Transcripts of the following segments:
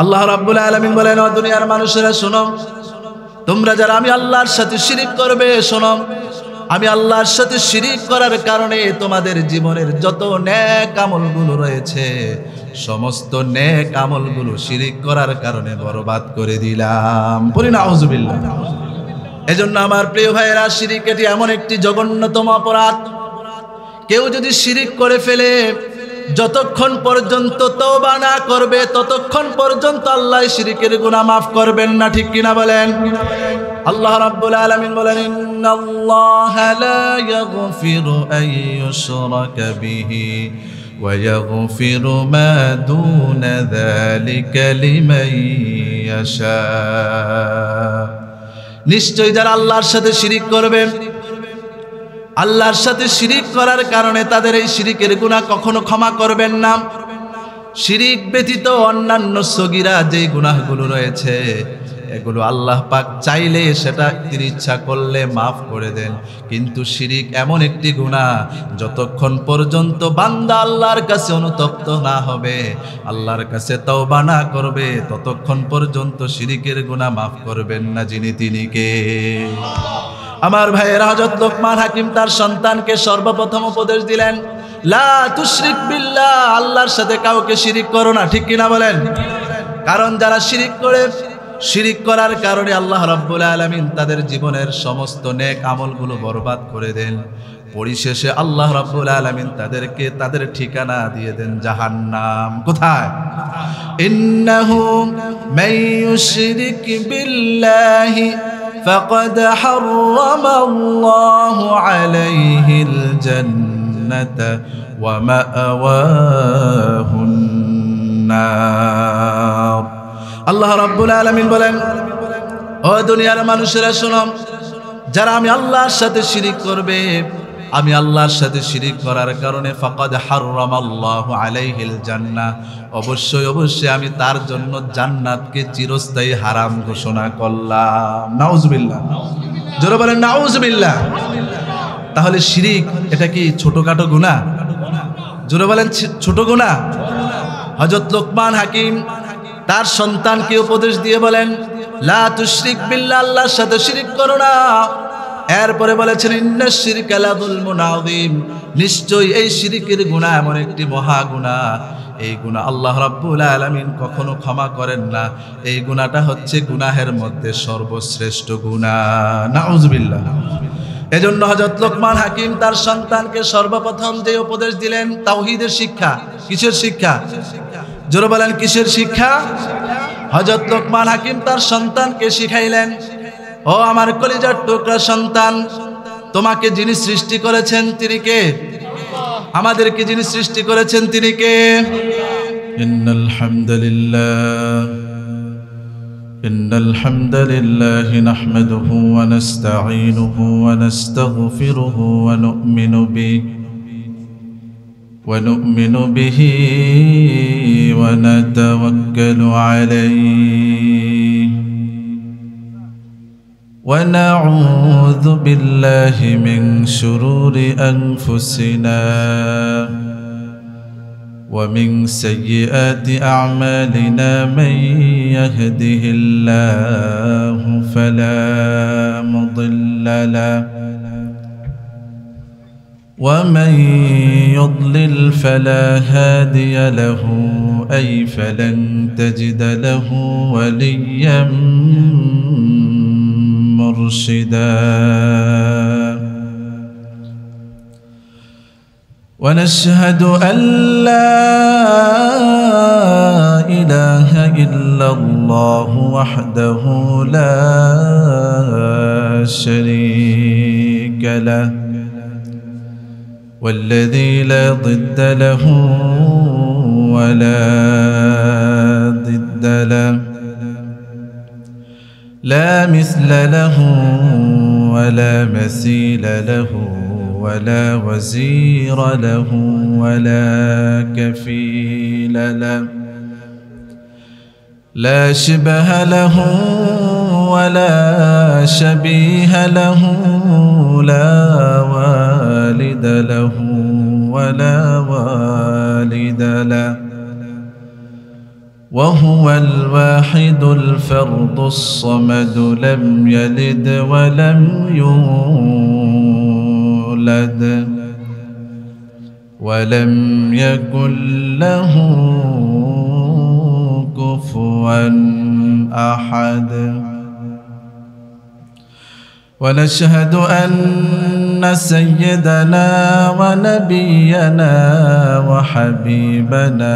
আল্লাহ রাব্বুল আলামিন বলেন, ও দুনিয়ার মানুষেরা শোনো, তোমরা যারা আমি আল্লাহর সাথে শিরিক করবে, শোনো, আমি আল্লাহর সাথে শিরিক করার কারণে তোমাদের জীবনের যত নেক আমলগুলো রয়েছে সমস্ত নেক আমলগুলো শিরিক করার কারণে বরবাদ করে দিলাম। বলি নাউজুবিল্লাহ। এজন্য আমার প্রিয় ভাইয়েরা, শিরিক এটি এমন একটি জঘন্যতম অপরাধ। কেউ যদি শিরিক করে ফেলে, যতক্ষণ পর্যন্ত তওবা না করবে ততক্ষণ পর্যন্ত আল্লাহ শিরিকের গুনাহ মাফ করবেন না। ঠিক কিনা বলেন? আল্লাহ রাব্বুল আলামিন বলেন, ইন্নাল্লাহা লা ইয়াগফিরু আন ইউশরাকা বিহি ওয়া ইয়াগফিরু মা দুনা যালিকা লিমান ইয়াশা। নিশ্চয় যারা আল্লাহর সাথে শিরিক করবে, আল্লাহর সাথে শিরিক করার কারণে তাদের এই শিরিকের গুনাহ কখনো ক্ষমা করবেন না। শিরিক ব্যতীত অন্যান্য সগীরা যে গুনাহগুলো রয়েছে এগুলো আল্লাহ পাক চাইলে সেটা তিনি ইচ্ছা করলে মাফ করে দেন, কিন্তু শিরিক এমন একটি গুনাহ যতক্ষণ পর্যন্ত বান্দা আল্লাহর কাছে অনুতপ্ত না হবে, আল্লাহর কাছে তওবা না করবে, ততক্ষণ পর্যন্ত শিরিকের গুনাহ মাফ করবেন না যিনি, তিনি কে? আমার ভাইয়েরা, হযরত লোকমান হাকিম তার সন্তানকে সর্বপ্রথম উপদেশ দিলেন, লা তুশরিক বিল্লাহ, আল্লাহর সাথে কাউকে শিরিক করো না। ঠিক কিনা বলেন? কারণ যারা শিরিক করে, শিরিক করার কারণে আল্লাহ রাব্বুল আলামিন তাদের জীবনের সমস্ত নেক আমলগুলো বরবাদ করে দেন। পরিশেষে আল্লাহ রাব্বুল আলামিন তাদেরকে তাদের ঠিকানা দিয়ে দেন জাহান্নাম। কোথায়? ইন্নাহু মান ইউশরিক বিল্লাহি ফাকাদ হারামাল্লাহু আলাইহিল জান্নাতা ওয়া মাআওয়াহুন নার। আল্লাহ রাব্বুল আলামিন বলেন, ও দুনিয়ার মানুষেরা শোনো, যারা আমি আল্লাহর সাথে শিরিক করবে, আমি আল্লাহর সাথে শিরিক করার কারণে ফাকাদ হারামাল্লাহু আলাইহিল জান্নাহ, অবশ্যই অবশ্যই আমি তার জন্য জান্নাতকে চিরস্থায়ী হারাম ঘোষণা করলাম। নাউজুবিল্লাহ। জোরে বলেন নাউজুবিল্লাহ। তাহলে শিরিক এটা কি ছোটখাটো গুনাহ? জোরে বলেন ছোট গুনাহ? হযরত লোকমান হাকিম তার সন্তানকে উপদেশ দিয়ে বলেন, লা তুশরিক বিল্লাহ, আল্লাহর সাথে শিরিক করো না। এরপরে বলেছেন, ইন্নাশ শিরকা লাযুলমুন আযীম, নিশ্চয়ই এই শিরিকের গুনাহ এমন একটি মহা গুনাহ, এই গুনাহ আল্লাহ রাব্বুল আলামিন কখনো ক্ষমা করেন না। এই গুনাহটা হচ্ছে গুনাহের মধ্যে সর্বশ্রেষ্ঠ গুনাহ। নাউজুবিল্লাহ। এজন্য হযরত লোকমান হাকিম তার সন্তানকে সর্বপ্রথম যে উপদেশ দিলেন, তাওহীদের শিক্ষা। কিসের শিক্ষা? জোরে বলেন কিসের শিক্ষা? হযরত লোকমান হাকিম তার সন্তানকে শিখাইলেন, ও আমার কলিজার টুকরা সন্তান, তোমাকে যিনি সৃষ্টি করেছেন তিনি কে? আমাদেরকে যিনি সৃষ্টি করেছেন তিনি কে? ইন্নাল হামদালিল্লাহ নাহমাদুহু ওয়া নাস্তাঈনুহু ওয়া নাস্তাগফিরুহু ওয়া ونؤمن به ونتوكل عليه ونعوذ بالله من شرور أنفسنا ومن سيئات أعمالنا، من يهده الله فلا مضل له ومن يضلل فلا هادي له، أي فلن تجد له وليا مرشدا. ونشهد أن لا إله إلا الله وحده لا شريك له، والذي لا ضد له ولا ضد له، لا مثل له ولا مثيل له ولا وزير له ولا كفيل له، لا شبه له ولا شبيه له، لا والد له ولا والد له، وهو الواحد الفرد الصمد لم يلد ولم يولد ولم يكن له كفوا أحد. ونشهد أن سيدنا ونبينا وحبيبنا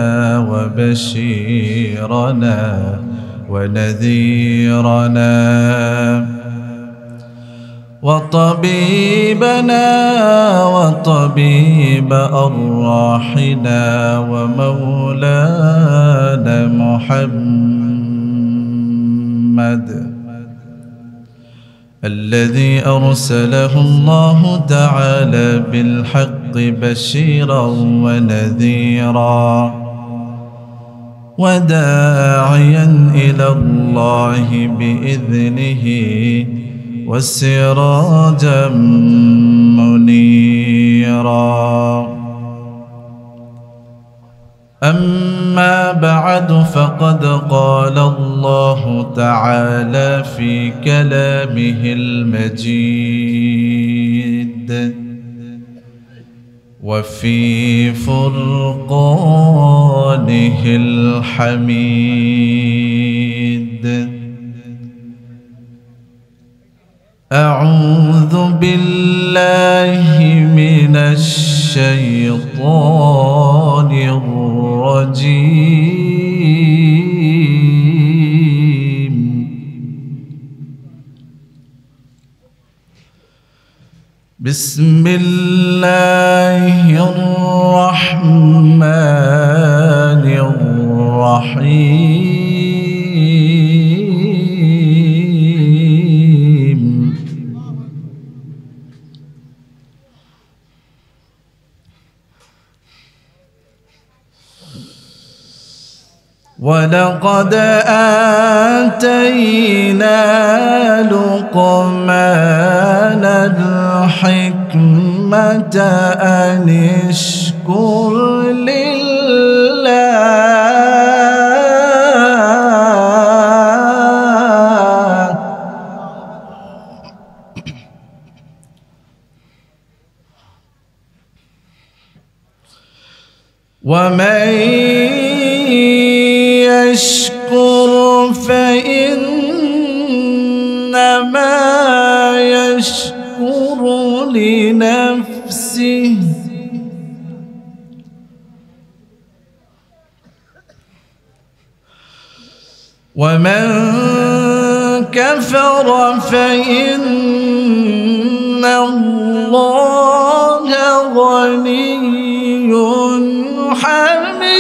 وبشيرنا ونذيرنا وطبيبنا وطبيب أرواحنا ومولانا محمد الذي أرسله الله تعالى بالحق بشيرا ونذيرا وداعيا إلى الله بإذنه وسراجا منيرا. أما بعد فقد قال الله تعالى في كلامه المجيد وفي فرقانه الحميد: أعوذ بالله من الشيطان الرجيم. بسم الله الرحمن الرحيم. ولقد آتينا لقمان الحكمة أن اشكر لله ومن يشكر فإنما يشكر لنفسه ومن كفر فإن الله غني حميد.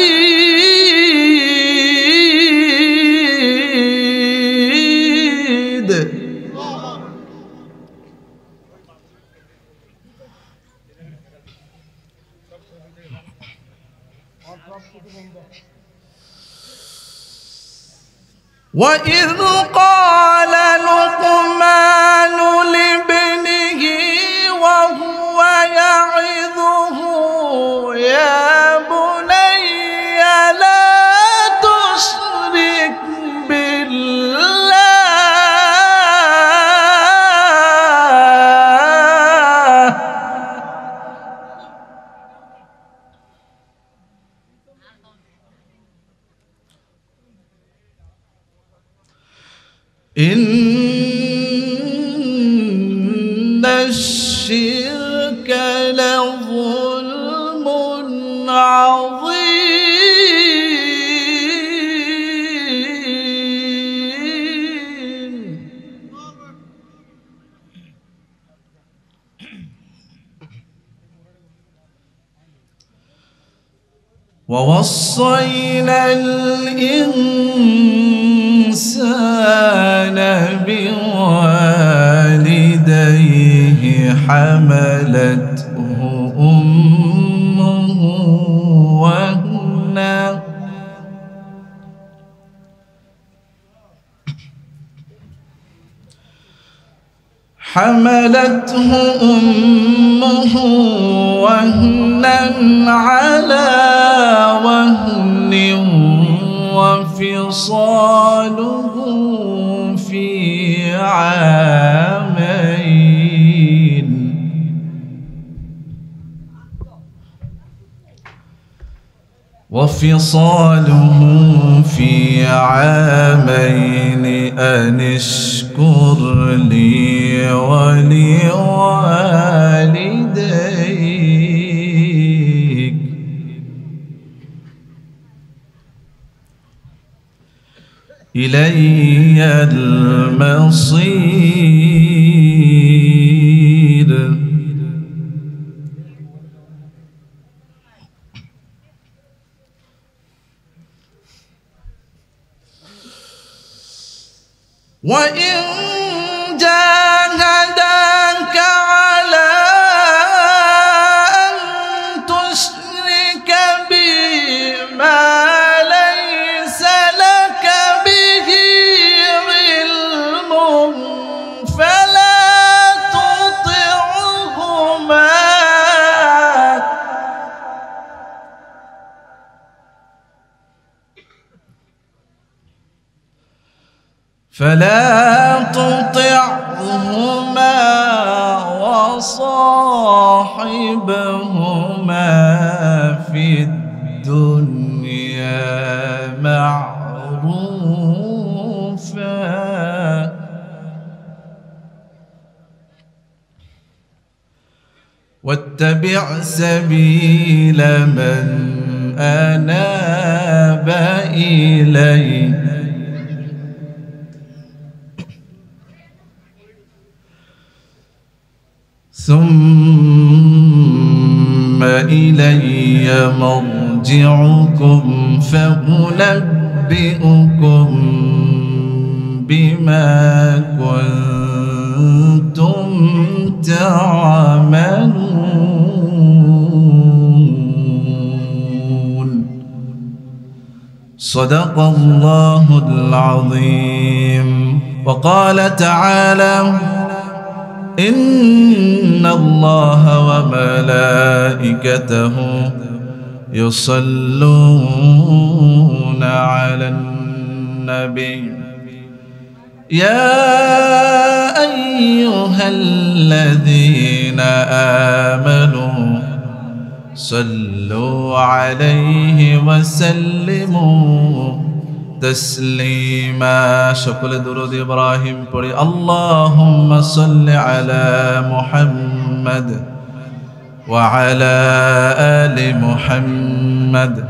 وإذ قال لقمان لابنه وهو يعظه يا بني لا تشرك بالله إن الشرك لظلم عظيم. ووصينا الإنسان بوالديه حملته أمه وهنا وهنا على وهن وفي فصاله في عامين وفصاله في عامين أن اشكر لي ولوالديك إلي المصير وإن جاهداك على أن تشرك بي ما ليس لك به علم فلا تطعهما وصاحبهما في الدنيا معروفا واتبع سبيل من أناب إلي ثم إلي مرجعكم فأنبئكم بما كنتم تعملون صدق الله العظيم. وقال تعالى إن الله وملائكته يصلون على النبي يا أيها الذين آمنوا صلوا عليه وسلموا تسليما شكل درود إبراهيم قولي اللهم صل على محمد وعلى آل محمد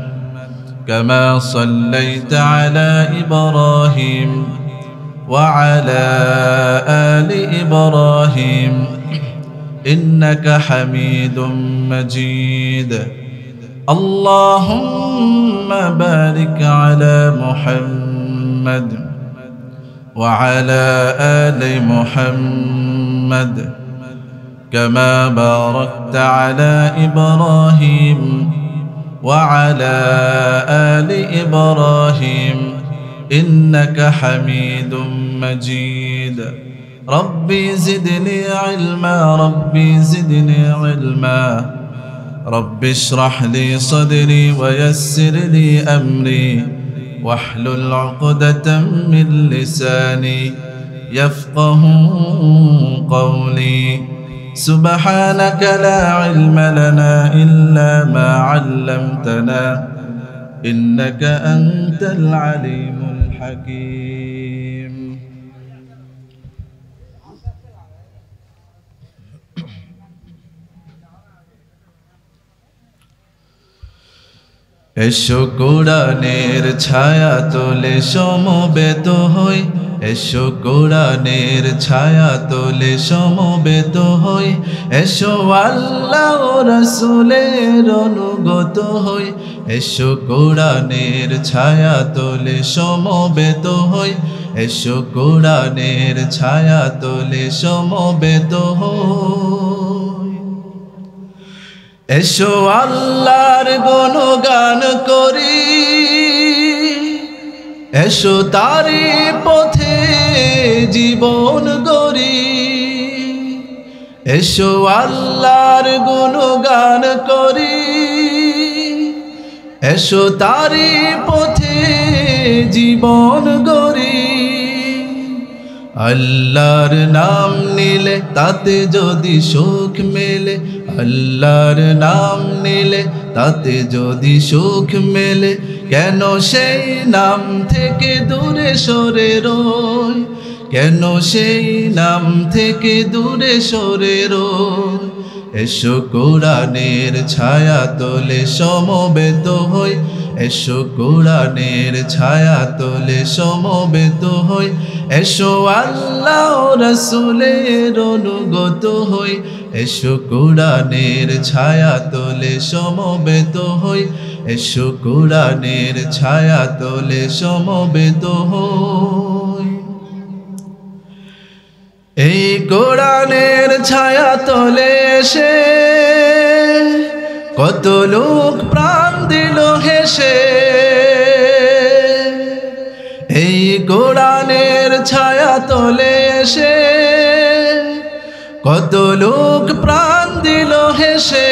كما صليت على إبراهيم وعلى آل إبراهيم إنك حميد مجيد. اللهم بارك على محمد وعلى آل محمد كما باركت على إبراهيم وعلى آل إبراهيم إنك حميد مجيد. ربي زدني علما ربي زدني علما رب اشرح لي صدري ويسر لي أمري واحلل عقدة من لساني يفقه قولي. سبحانك لا علم لنا إلا ما علمتنا إنك أنت العليم الحكيم. এসো কোরআনের ছায়া তোলে সমবেত হই এসো কোরআনের ছায়া তোলে সমবেত হই এসো আল্লাহ ও রাসূলের অনুগত হই এসো কোরআনের ছায়া তোলে সমবেত হই এসো কোরআনের ছায়া তোলে সমবেত হই এসো আল্লাহর গুণগান করি এসো তারি পথে জীবন গড়ি এসো আল্লাহর গুণগান করি এসো তারি পথে জীবন গড়ি। আল্লাহর নাম নিলে তাতে যদি সুখ মেলে, আল্লাহর নাম নিলে তাতে যদি সুখ মেলে, কেন সেই নাম থেকে দূরে সরে রই, কেন সেই নাম থেকে দূরে সরে রই। এসো কোরআনের ছায়া তলে সমবেত হই, এসো কোরআনের ছায়া তলে সমবেত হই, এসো আল্লাহ রাসূলের অনুগত হই, এসো কোরআনের ছায়া তলে সমবেত হই, এসো কোরআনের ছায়া তলে সমবেত হই। এই কোরআনের ছায়া তলে এসে কত লোক প্রাণ দিল হেসে, এই কোরআনের ছায়া তলে এসে কত লোক প্রাণ দিল হেসে।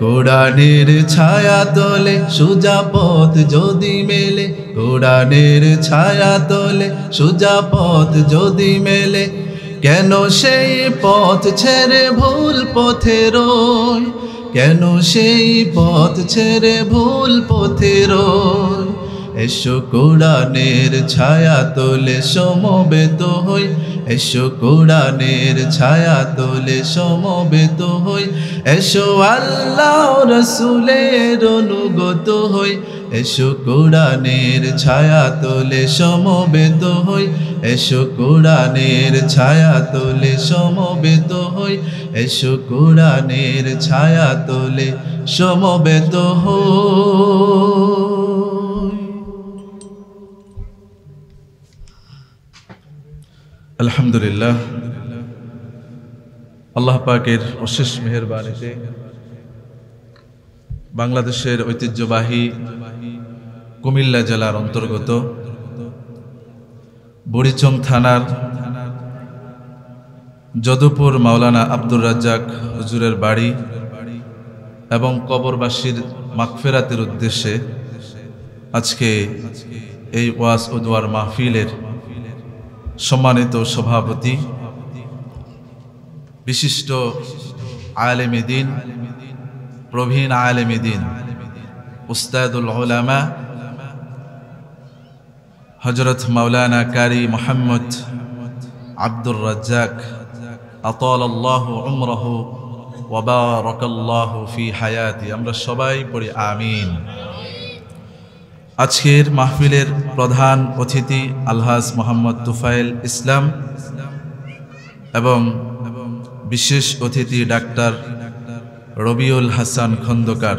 কোরআনের ছায়া তলে সোজা পথ যদি মেলে, কোরআনের ছায়া তলে সোজা পথ যদি মেলে, কেন সেই পথ ছেড়ে ভুল পথে রই, কেন সেই পথ ছেড়ে ভুল পথে রই। এসো কোরআনের ছায়া তলে সমবেত হই, এসো কোরআনের ছায়া তলে সমবেত হই, এসো আল্লাহ রাসূলের অনুগত হই, এসো কোরআনের ছায়া তলে সমবেত হই, এসো কোরআনের ছায়া তলে সমবেত হই, এসো কোরআনের ছায়া তলে সমবেত হই। আলহামদুলিল্লাহ, আল্লাহ পাকের অশেষ মেহেরবানিতে বাংলাদেশের ঐতিহ্যবাহী কুমিল্লা জেলার অন্তর্গত বুড়িচং থানার যদুপুর মাওলানা আব্দুর রাজ্জাক হুজুরের বাড়ি এবং কবরবাসীর মাগফিরাতের উদ্দেশ্যে আজকে এই ওয়াজ ও দোয়ার মাহফিলের সম্মানিত সভাপতি, বিশিষ্ট আলেমে দ্বীন, প্রবীণ আলেমে দ্বীন, উস্তাদুল উলামা হযরত মাওলানা কারি মুহাম্মদ আব্দুর রাজ্জাক আতালাল্লাহু উমরাহু ওয়া বারাকাল্লাহু ফি হায়াতি। আমরা সবাই পড়ি আমিন। আজকের মাহফিলের প্রধান অতিথি আলহাজ মোহাম্মদ তুফাইল ইসলাম এবং বিশেষ অতিথি ডাক্তার রবিউল হাসান খন্দকার।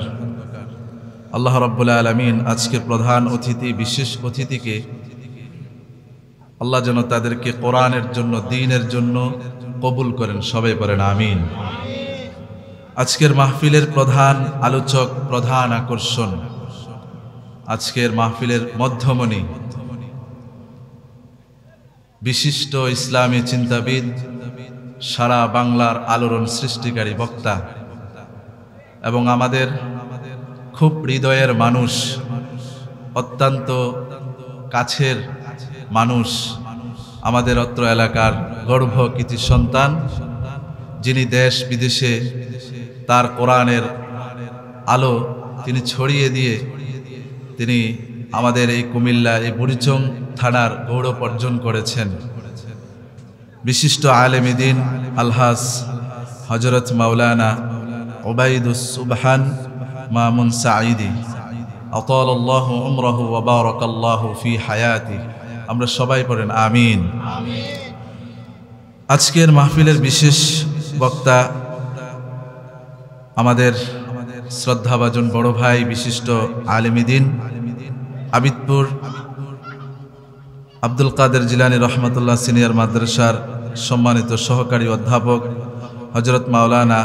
আল্লাহ রাব্বুল আলামিন আজকের প্রধান অতিথি বিশেষ অতিথিকে আল্লাহ যেন তাদেরকে কোরআনের জন্য, দ্বীনের জন্য কবুল করেন। সবাই বলেন আমিন। আজকের মাহফিলের প্রধান আলোচক, প্রধান আকর্ষণ, আজকের মাহফিলের মধ্যমণি, বিশিষ্ট ইসলামী চিন্তাবিদ, সারা বাংলার আলোড়ন সৃষ্টিকারী বক্তা এবং আমাদের খুব হৃদয়ের মানুষ, অত্যন্ত কাছের মানুষ, আমাদের অত্র এলাকার গর্ভ কৃতি সন্তান, যিনি দেশ বিদেশে তার কোরআনের আলো তিনি ছড়িয়ে দিয়ে তিনি আমাদের এই কুমিল্লা, এই বুড়িচং থানার গৌরব অর্জন করেছেন। বিশিষ্ট আলেমে দ্বীন আলহাজ হযরত মাওলানা উবাইদুস সুবহান মামুন সাঈদী আতালাল্লাহু উমরাহু ওয়া বারাকাল্লাহু ফি হায়াতি। আমরা সবাই পড়েন আমিন। আজকের মাহফিলের বিশেষ বক্তা আমাদের শ্রদ্ধাভাজন বড় ভাই, বিশিষ্ট আলেমে দ্বীন, আবিদপুর আব্দুল কাদের জিলানী রহমতুল্লাহ সিনিয়র মাদ্রাসার সম্মানিত সহকারী অধ্যাপক হযরত মাওলানা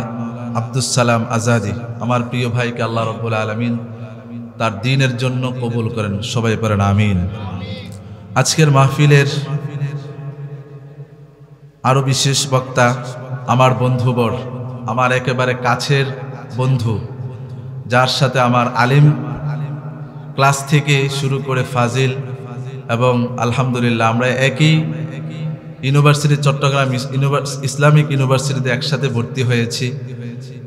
আব্দুস সালাম আজাদি। আমার প্রিয় ভাইকে আল্লাহ রাব্বুল আলামিন তার দ্বীনের জন্য কবুল করেন। সবাই পড়েন আমিন। আজকের মাহফিলের আরো বিশেষ বক্তা আমার বন্ধুবর, আমার একেবারে কাছের বন্ধু, যার সাথে আমার আলিম ক্লাস থেকে শুরু করে ফাজিল, এবং আলহামদুলিল্লাহ আমরা একই ইউনিভার্সিটি, চট্টগ্রাম ইসলামিক ইউনিভার্সিটিতে একসাথে ভর্তি হয়েছি।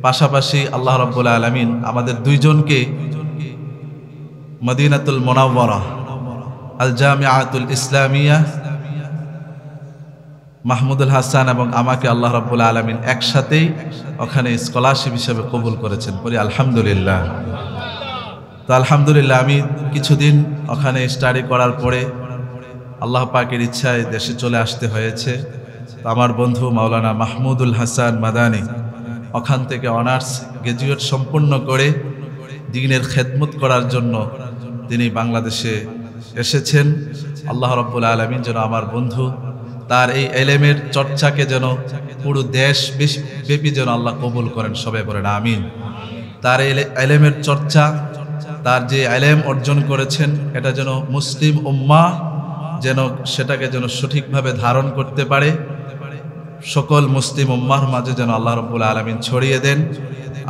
পাশাপাশি আল্লাহ রাব্বুল আলামিন আমাদের দুইজনকে মদিনাতুল মুনাওয়ারা আল জামিআতুল ইসলামিয়া মাহমুদুল হাসান এবং আমাকে আল্লাহ রাব্বুল আলামিন একসাথেই ওখানে স্কলারশিপ হিসেবে কবুল করেছেন। বলি আলহামদুলিল্লাহ। তো আলহামদুলিল্লাহ আমি কিছুদিন ওখানে স্টাডি করার পরে আল্লাহ পাকের ইচ্ছায় দেশে চলে আসতে হয়েছে। তো আমার বন্ধু মাওলানা মাহমুদুল হাসান মাদানী ওখান থেকে অনার্স গ্র্যাজুয়েট সম্পন্ন করে দ্বীনের খেদমত করার জন্য তিনি বাংলাদেশে এসেছেন। আল্লাহ রাব্বুল আলামিন যেন আমার বন্ধু তার এই এলেমের চর্চাকে যেন পুরো দেশ ব্যাপী যেন আল্লাহ কবুল করেন, সবাই বলেন আমিন। তার এই এলেমের চর্চা, তার যে এলেম অর্জন করেছেন, এটা যেন মুসলিম উম্মাহ যেন সেটাকে যেন সঠিকভাবে ধারণ করতে পারে, সকল মুসলিম উম্মাহর মাঝে যেন আল্লাহ রাব্বুল আলামিন ছড়িয়ে দেন।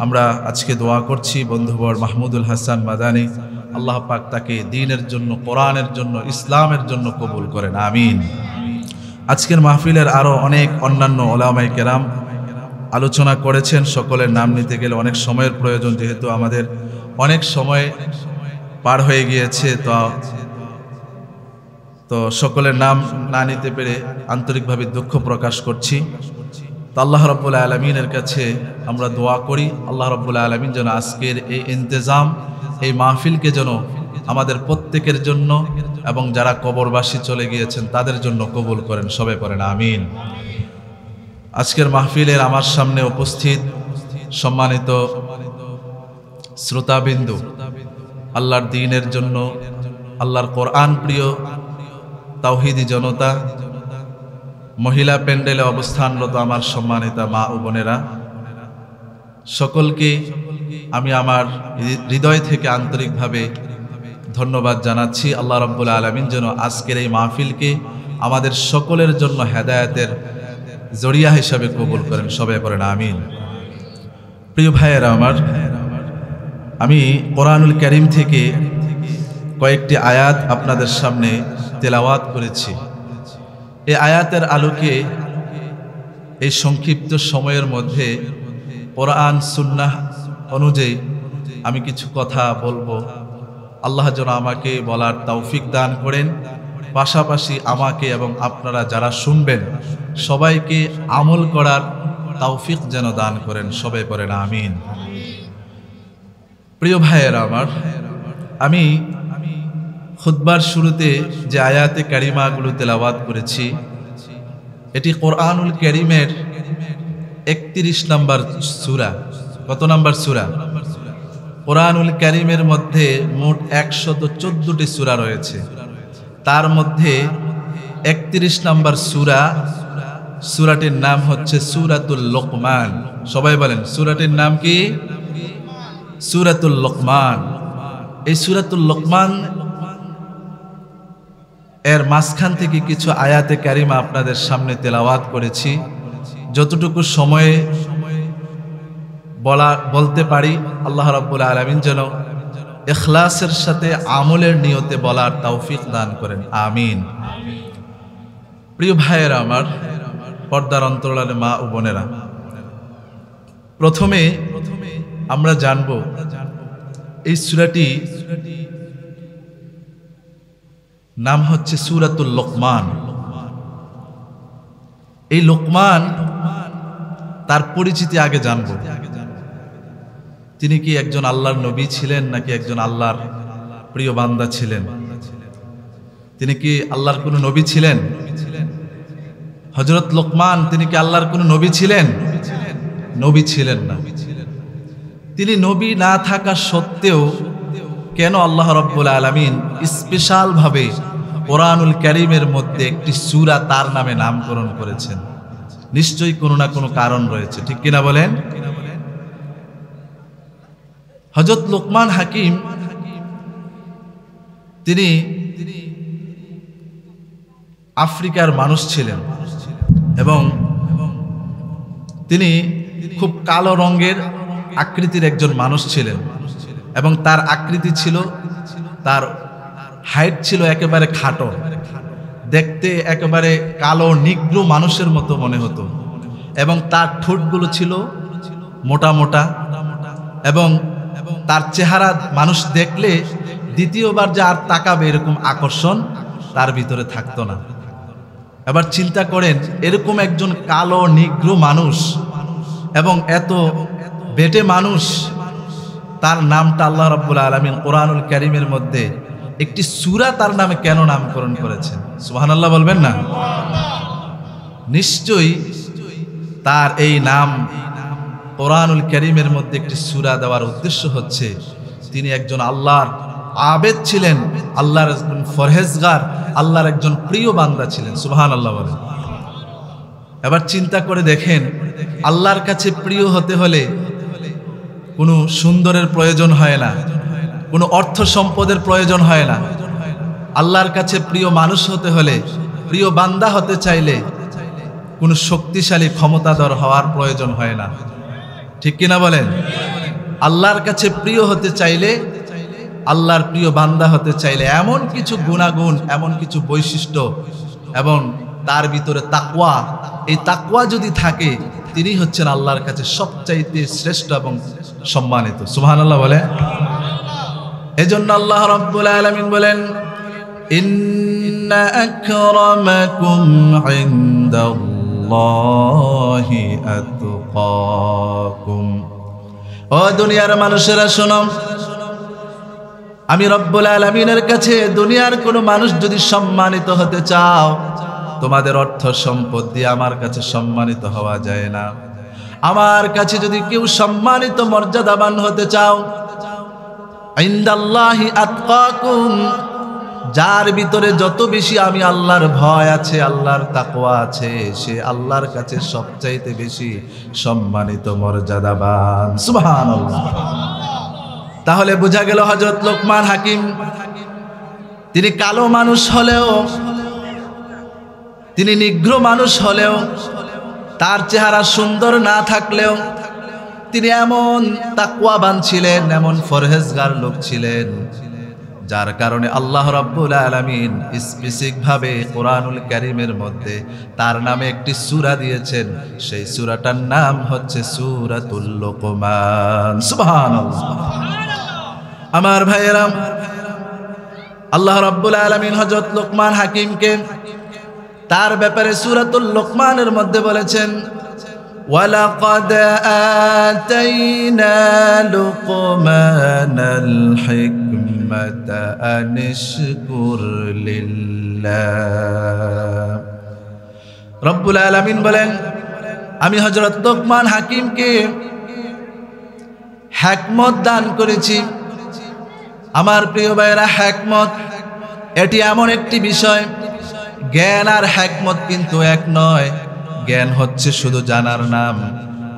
আমরা আজকে দোয়া করছি বন্ধুবর মাহমুদুল হাসান মাদানী, আল্লাহ পাক তাকে দ্বীনের জন্য, কোরআনের জন্য, ইসলামের জন্য কবুল করেন, আমিন। আজকের মাহফিলের আরও অনেক অন্যান্য ওলামায়ে কেরাম আলোচনা করেছেন। সকলের নাম নিতে গেলে অনেক সময়ের প্রয়োজন, যেহেতু আমাদের অনেক সময় পার হয়ে গিয়েছে। তো সকলের নাম না নিতে পেরে আন্তরিকভাবে দুঃখ প্রকাশ করছি। তো আল্লাহ রাব্বুল আলামিনের কাছে আমরা দোয়া করি, আল্লাহ রাব্বুল আলামিন যেন আজকের এই ইন্তেজাম, এই মাহফিলকে যেন আমাদের প্রত্যেকের জন্য এবং যারা কবরবাসী চলে গিয়েছেন তাদের জন্য কবুল করেন, সবাই পড়েন আমিন। আজকের মাহফিলের আমার সামনে উপস্থিত সম্মানিত শ্রোতাবিন্দু, আল্লাহর দ্বীনের জন্য, আল্লাহর কোরআন প্রিয় তাওহীদি জনতা, মহিলা প্যান্ডেলে অবস্থানরত আমার সম্মানিতা মা ও বোনেরা, সকলকে আমি আমার হৃদয় থেকে আন্তরিকভাবে ধন্যবাদ জানাচ্ছি। আল্লাহ রাব্বুল আলামিন যেন আজকের এই মাহফিলকে আমাদের সকলের জন্য হেদায়েতের জরিয়া হিসাবে কবুল করেন, সবাই পড়েন আমিন। প্রিয় ভাইয়েরা আমার, আমি কোরআনুল কারীম থেকে কয়েকটি আয়াত আপনাদের সামনে তেলাওয়াত করেছি। এই আয়াতের আলোকে এই সংক্ষিপ্ত সময়ের মধ্যে কোরআন সুন্নাহ অনুযায়ী আমি কিছু কথা বলবো। আল্লাহ যেন আমাকে বলার তৌফিক দান করেন, পাশাপাশি আমাকে এবং আপনারা যারা শুনবেন সবাইকে আমল করার তৌফিক যেন দান করেন, সবাই পড়েন আমিন। প্রিয় ভাইয়েরা আমার, আমি খুতবার শুরুতে যে আয়াতে কারিমাগুলো তেলাওয়াত করেছি, এটি কোরআনুল কারীমের 31 নম্বর সূরা। কত নম্বর সূরা? কোরআনুল কারীমের মধ্যে মোট 114টি সূরা রয়েছে। তার মধ্যে 31 নম্বর সূরা, সূরাটির নাম হচ্ছে সূরাতুল লোকমান। সবাই বলেন সূরাটির নাম কি? সূরাতুল লোকমান। এই সূরাতুল লোকমান এর মাঝখান থেকে কিছু আয়াতে কারিমা আপনাদের সামনে তেলাওয়াত করেছি। যতটুকু সময়ে বলতে পারি, আল্লাহ রাব্বুল আলামিন যেন ইখলাসের সাথে আমলের নিয়তে বলার তৌফিক দান করেন, আমিন। প্রিয় ভাইয়েরা আমার, পর্দার অন্তরালে মা ও বোনেরা, প্রথমে আমরা জানব এই সূরাটি নাম হচ্ছে সূরাতুল লোকমান। এই লোকমান তার পরিচিতি আগে জানব। তিনি কি একজন আল্লাহর নবী ছিলেন নাকি একজন আল্লাহর প্রিয় বান্দা ছিলেন? তিনি কি আল্লাহর কোনো নবী ছিলেন? হযরত লোকমান তিনি কি আল্লাহর কোনো নবী ছিলেন? নবী ছিলেন না। তিনি নবী না থাকা সত্ত্বেও কেন আল্লাহ রাব্বুল আলামিন স্পেশাল ভাবে কোরআনুল কারীমের মধ্যে একটি সূরা তার নামে নামকরণ করেছেন? নিশ্চয়ই কোনো না কোনো কারণ রয়েছে, ঠিক কিনা বলেন? হযরত লোকমান হাকিম তিনি আফ্রিকার মানুষ ছিলেন এবং তিনি খুব কালো রঙের আকৃতির একজন মানুষ ছিলেন এবং তার আকৃতি ছিল তার হাইট ছিল একেবারে খাটো, দেখতে একেবারে কালো নিগ্রো মানুষের মতো মনে হতো, এবং তার ঠোঁটগুলো ছিল মোটা মোটা, এবং তার চেহারা মানুষ দেখলে দ্বিতীয়বার যে আর তাকাবে এরকম আকর্ষণ তার ভিতরে থাকতো না। এবার চিন্তা করেন, এরকম একজন কালো নিগ্রো মানুষ এবং এত বেটে মানুষ, তার নামটা আল্লাহ রাব্বুল আলামিন কোরআনুল কারীমের মধ্যে একটি সূরা তার নামে কেন নামকরণ করেছেন? সুবহানাল্লাহ বলবেন না? নিশ্চয়ই তার এই নাম কোরআনুল কারীমের মধ্যে একটি সূরা দেওয়ার উদ্দেশ্য হচ্ছে তিনি একজন আল্লাহর আবেদ ছিলেন, আল্লাহর একজন ফরহেজগার, আল্লাহর একজন প্রিয় বান্দা ছিলেন। সুবহানাল্লাহ বলেন। এবার চিন্তা করে দেখেন, আল্লাহর কাছে প্রিয় হতে হলে কোনো সুন্দরের প্রয়োজন হয় না, কোনো অর্থ সম্পদের প্রয়োজন হয় না। আল্লাহর কাছে প্রিয় মানুষ হতে হলে, প্রিয় বান্দা হতে চাইলে কোনো শক্তিশালী ক্ষমতাধর হওয়ার প্রয়োজন হয় না, ঠিক কিনা বলেন? আল্লাহর কাছে প্রিয় হতে চাইলে, আল্লাহর প্রিয় বান্দা হতে চাইলে এমন কিছু গুণাগুণ, এমন কিছু বৈশিষ্ট্য এবং তার ভিতরে তাকওয়া, এই তাকওয়া যদি থাকে, তিনি হচ্ছেন আল্লাহর কাছে সবচাইতে শ্রেষ্ঠ এবং সম্মানিত। সুবহানাল্লাহ বলে। এজন্য আল্লাহ রাব্বুল আলামিন বলেন, ইন্না আকরামাকুম ইনদাল্লাহি আতকাকুম। ও দুনিয়ার মানুষেরা শোনো, আমি রব্বুল আলামিনের কাছে দুনিয়ার কোনো মানুষ যদি সম্মানিত হতে চাও, তোমাদের অর্থ সম্পদ দিয়ে আমার কাছে সম্মানিত হওয়া যায় না। আমার কাছে যদি কেউ সম্মানিত মর্যাদাবান হতে চাও, ইনদাল্লাহি আতকাকুম, যার ভিতরে যত বেশি আমি আল্লাহর ভয় আছে, আল্লাহর তাকওয়া আছে, সে আল্লাহর কাছে সবচাইতে বেশি সম্মানিত মর্যাদাবান। সুবহানাল্লাহ। তাহলে বোঝা গেল হযরত লোকমান হাকিম তিনি কালো মানুষ হলেও, তিনি নিগ্র মানুষ হলেও, তার চেহারা সুন্দর না থাকলেও তিনি এমন তাকওয়াবান ছিলেন, এমন ফরহেজগার লোক ছিলেন, যার কারণে আল্লাহ রাব্বুল আলামিন স্পেসিফিক ভাবে কোরআনুল কারীমের মধ্যে তার নামে একটি সূরা দিয়েছেন। সেই সূরাটার নাম হচ্ছে সূরাতুল লোকমান। সুবহানাল্লাহ। আমার ভাইয়েরা, আল্লাহ রাব্বুল আলামিন হযরত লোকমান হাকিমকে তার ব্যাপারে সূরাতুল লোকমানের মধ্যে বলেছেন, ওয়ালাকাদ আতাইনা লুকমানাল হিকমাতা আনিশকুর লিল্লাহ। রব্বুল আলামিন বলেন, আমি হযরত লোকমান হাকিমকে হিকমত দান করেছি। আমার প্রিয় ভাইরা, হিকমত এটি এমন একটি বিষয়, জ্ঞান আর হিকমত কিন্তু এক নয়। জ্ঞান হচ্ছে শুধু জানার নাম,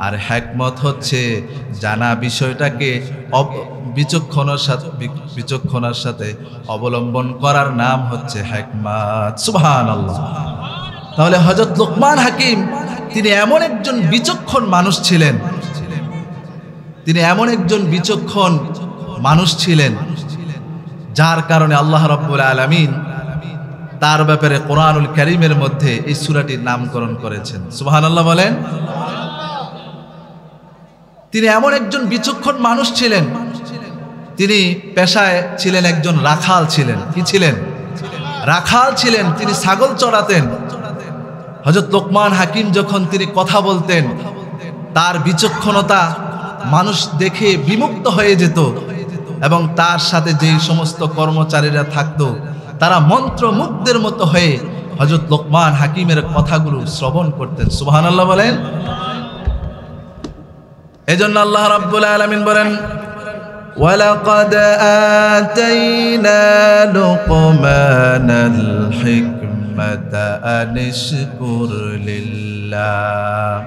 আর হিকমত হচ্ছে জানা বিষয়টাকে বিচক্ষণার সাথে অবলম্বন করার নাম হচ্ছে হিকমত। সুবহানাল্লাহ। তাহলে হযরত লোকমান হাকিম তিনি এমন একজন বিচক্ষণ মানুষ ছিলেন, তিনি এমন একজন বিচক্ষণ মানুষ ছিলেন, যার কারণে আল্লাহ রাব্বুল আলামিন তার ব্যাপারে কোরআনুল কারীমের মধ্যে এই সূরাটির নামকরণ করেছেন। সুবহানাল্লাহ বলেন। তিনি এমন একজন বিচক্ষণ মানুষ ছিলেন, তিনি পেশায় ছিলেন একজন রাখাল ছিলেন। কি ছিলেন? রাখাল ছিলেন। তিনি ছাগল চড়াতেন। হযরত লোকমান হাকিম যখন তিনি কথা বলতেন, তার বিচক্ষণতা মানুষ দেখে বিমুগ্ধ হয়ে যেত, এবং তার সাথে যেই সমস্ত কর্মচারীরা থাকতো তারা মন্ত্রমুগ্ধের মতো হয়ে হযরত লোকমান হাকিমের কথাগুলো শ্রবণ করতেন। সুবহানাল্লাহ বলেন। এজন্য আল্লাহ রাব্বুল আলামিন বলেন, ওয়ালাকাদ আতাইনা লুকমানাল হিকমাতা আনিশকুর লিল্লাহ।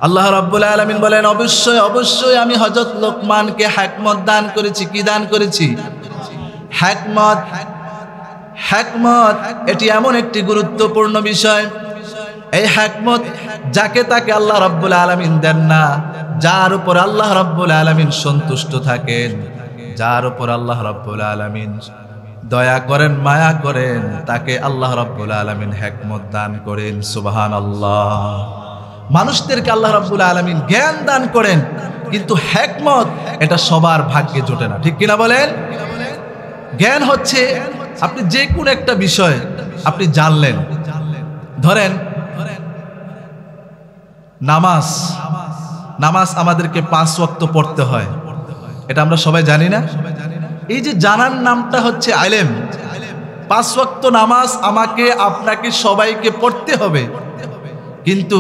আল্লাহ রাব্বুল আলামিন বলেন, অবশ্যই অবশ্যই আমি হযরত লোকমানকে হিকমত দান করেছি। কি দান করেছি? হিকমত। হিকমত এটি এমন একটি গুরুত্বপূর্ণ বিষয়, এই হিকমত যাকে তাকে আল্লাহ রাব্বুল আলামিন দেন না। যার উপর আল্লাহ রাব্বুল আলামিন সন্তুষ্ট থাকেন, যার উপর আল্লাহ রাব্বুল আলামিন দয়া করেন, মায়া করেন, তাকে আল্লাহ রাব্বুল আলামিন হিকমত দান করেন। সুবহানাল্লাহ। মানুষদেরকে আল্লাহ রাব্বুল আলামিন জ্ঞান দান করেন, কিন্তু হিকমত এটা সবার ভাগ্যে জোটে না, ঠিক কিনা বলেন? জ্ঞান হচ্ছে আপনি যে কোনো একটা বিষয় আপনি জানলেন। ধরেন নামাজ, নামাজ আমাদেরকে 5 ওয়াক্ত পড়তে হয়, এটা আমরা সবাই জানি না? এই যে জানার নামটা হচ্ছে ইলম। 5 ওয়াক্ত নামাজ আমাকে, আপনাকে, সবাইকে পড়তে হবে, কিন্তু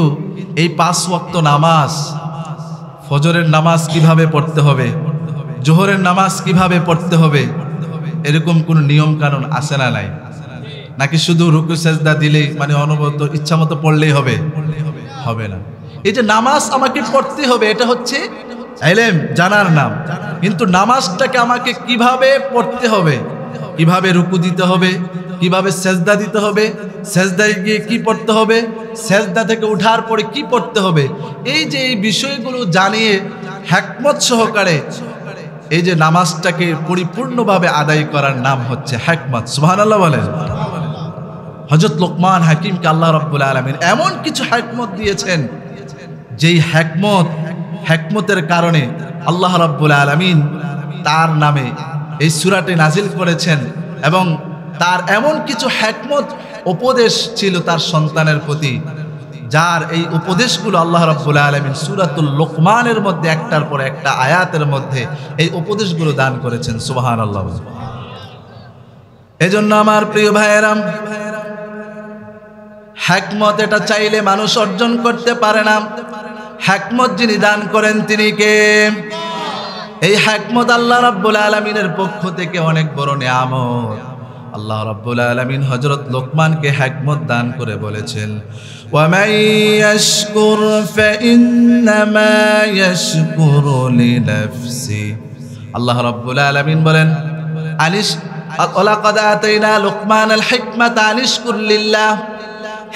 এই 5 ওয়াক্ত নামাজ, ফজরের নামাজ কিভাবে পড়তে হবে, জোহরের নামাজ কিভাবে পড়তে হবে, এরকম কোন নিয়ম কানুন আছে না নাই? নাকি শুধু রুকু সেজদা দিলেই মানে অনবরত ইচ্ছা মতো পড়লেই হবে? হবে না। এই যে নামাজ আমাকে পড়তে হবে, এটা হচ্ছে ইলম, জানার নাম। কিন্তু নামাজটাকে আমাকে কিভাবে পড়তে হবে, কিভাবে রুকু দিতে হবে, কিভাবে সেজদা দিতে হবে, সেজদায় গিয়ে কি পড়তে হবে, সেজদা থেকে উঠার পরে কি পড়তে হবে, এই যে এই বিষয়গুলো জানিয়ে হিকমত সহকারে এই যে নামাজটাকে পরিপূর্ণভাবে আদায় করার নাম হচ্ছে হিকমত। সুবহানাল্লাহ বলেন। হযরত লোকমান হাকিমকে আল্লাহ রাব্বুল আলামিন এমন কিছু হিকমত দিয়েছেন, যেই হিকমতের কারণে আল্লাহ রাব্বুল আলামিন তার নামে এই সূরাটি নাজিল করেছেন, এবং তার এমন কিছু হিকমত উপদেশ ছিল তার সন্তানের প্রতি, যার এই উপদেশগুলো আল্লাহ রাব্বুল আলামিন সূরাতুল লোকমানের মধ্যে একটার পর একটা আয়াতের মধ্যে এই উপদেশগুলো দান করেছেন। সুবহানাল্লাহ। এজন্য আমার প্রিয় ভাইয়েরা, হিকমত এটা চাইলে মানুষ অর্জন করতে পারে না। হিকমত যিনি দান করেন তিনি কে? এই হিকমত আল্লাহ রাব্বুল আলামিনের পক্ষ থেকে অনেক বড় নিয়ামত। আল্লাহ রাব্বুল আলামিন হযরত লোকমানকে হিকমত দান করে বলেছেন, ওয়া মান ইয়াশকুর ফাইন্নামা ইয়াশকুরু লিনাফসি। আল্লাহ রাব্বুল আলামিন বলেন, ওয়ালাকাদ আতাইনা লুকমানাল হিকমাতা আনিশকুর লিল্লাহ।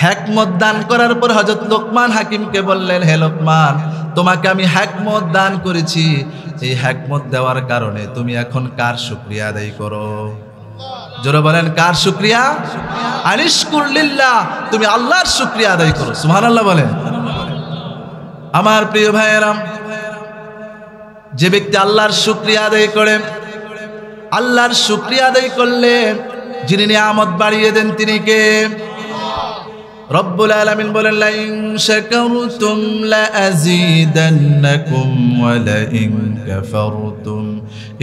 হিকমত দান করার পর হযরত লোকমান হাকিমকে বললেন, হে লোকমান, তোমাকে আমি হিকমত দান করেছি, এই হিকমত দেওয়ার কারণে তুমি এখন কার শুকরিয়া আদায় করো? জোরে বলেন, কার শুকরিয়া? আনিশকুর লিল্লাহ, তুমি আল্লাহর শুকরিয়া আদায় করো। সুবহানাল্লাহ বলেন। আমার প্রিয় ভাইয়েরা, যে ব্যক্তি আল্লাহর শুকরিয়া আদায় করে, আল্লাহর শুকরিয়া আদায় করলে যিনি নিয়ামত বাড়িয়ে দেন তিনি কে? রব্বুল আলামিন বলেন, লা ইন শাকারতুম লা আযীদান্নাকুম ওয়া লা ইন কাফারতুম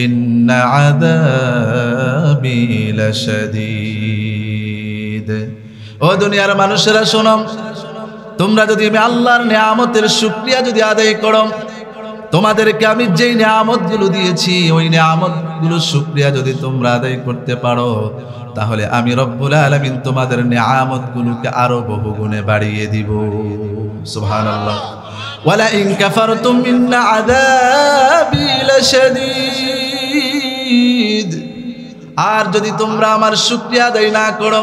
ইন্না আযাবি লাশাদীদ। ও দুনিয়ার মানুষেরা শোনো, তোমরা যদি আমি আল্লাহর নিয়ামতের শুকরিয়া যদি আদায় করো, তোমাদেরকে আমি যেই নিয়ামতগুলো দিয়েছি ওই নিয়ামতগুলো শুকরিয়া যদি তোমরা আদায় করতে পারো, তাহলে আমি রব্বুল আলামিন তোমাদের নিয়ামতগুলোকে আরো বহুগুণে বাড়িয়ে দিব। সুবহানাল্লাহ। ওয়ালা ইন কাফারতুম ইন্না আযাবি লাশাদীদ। আর যদি তোমরা আমার শুকরিয়া আদায় না করো,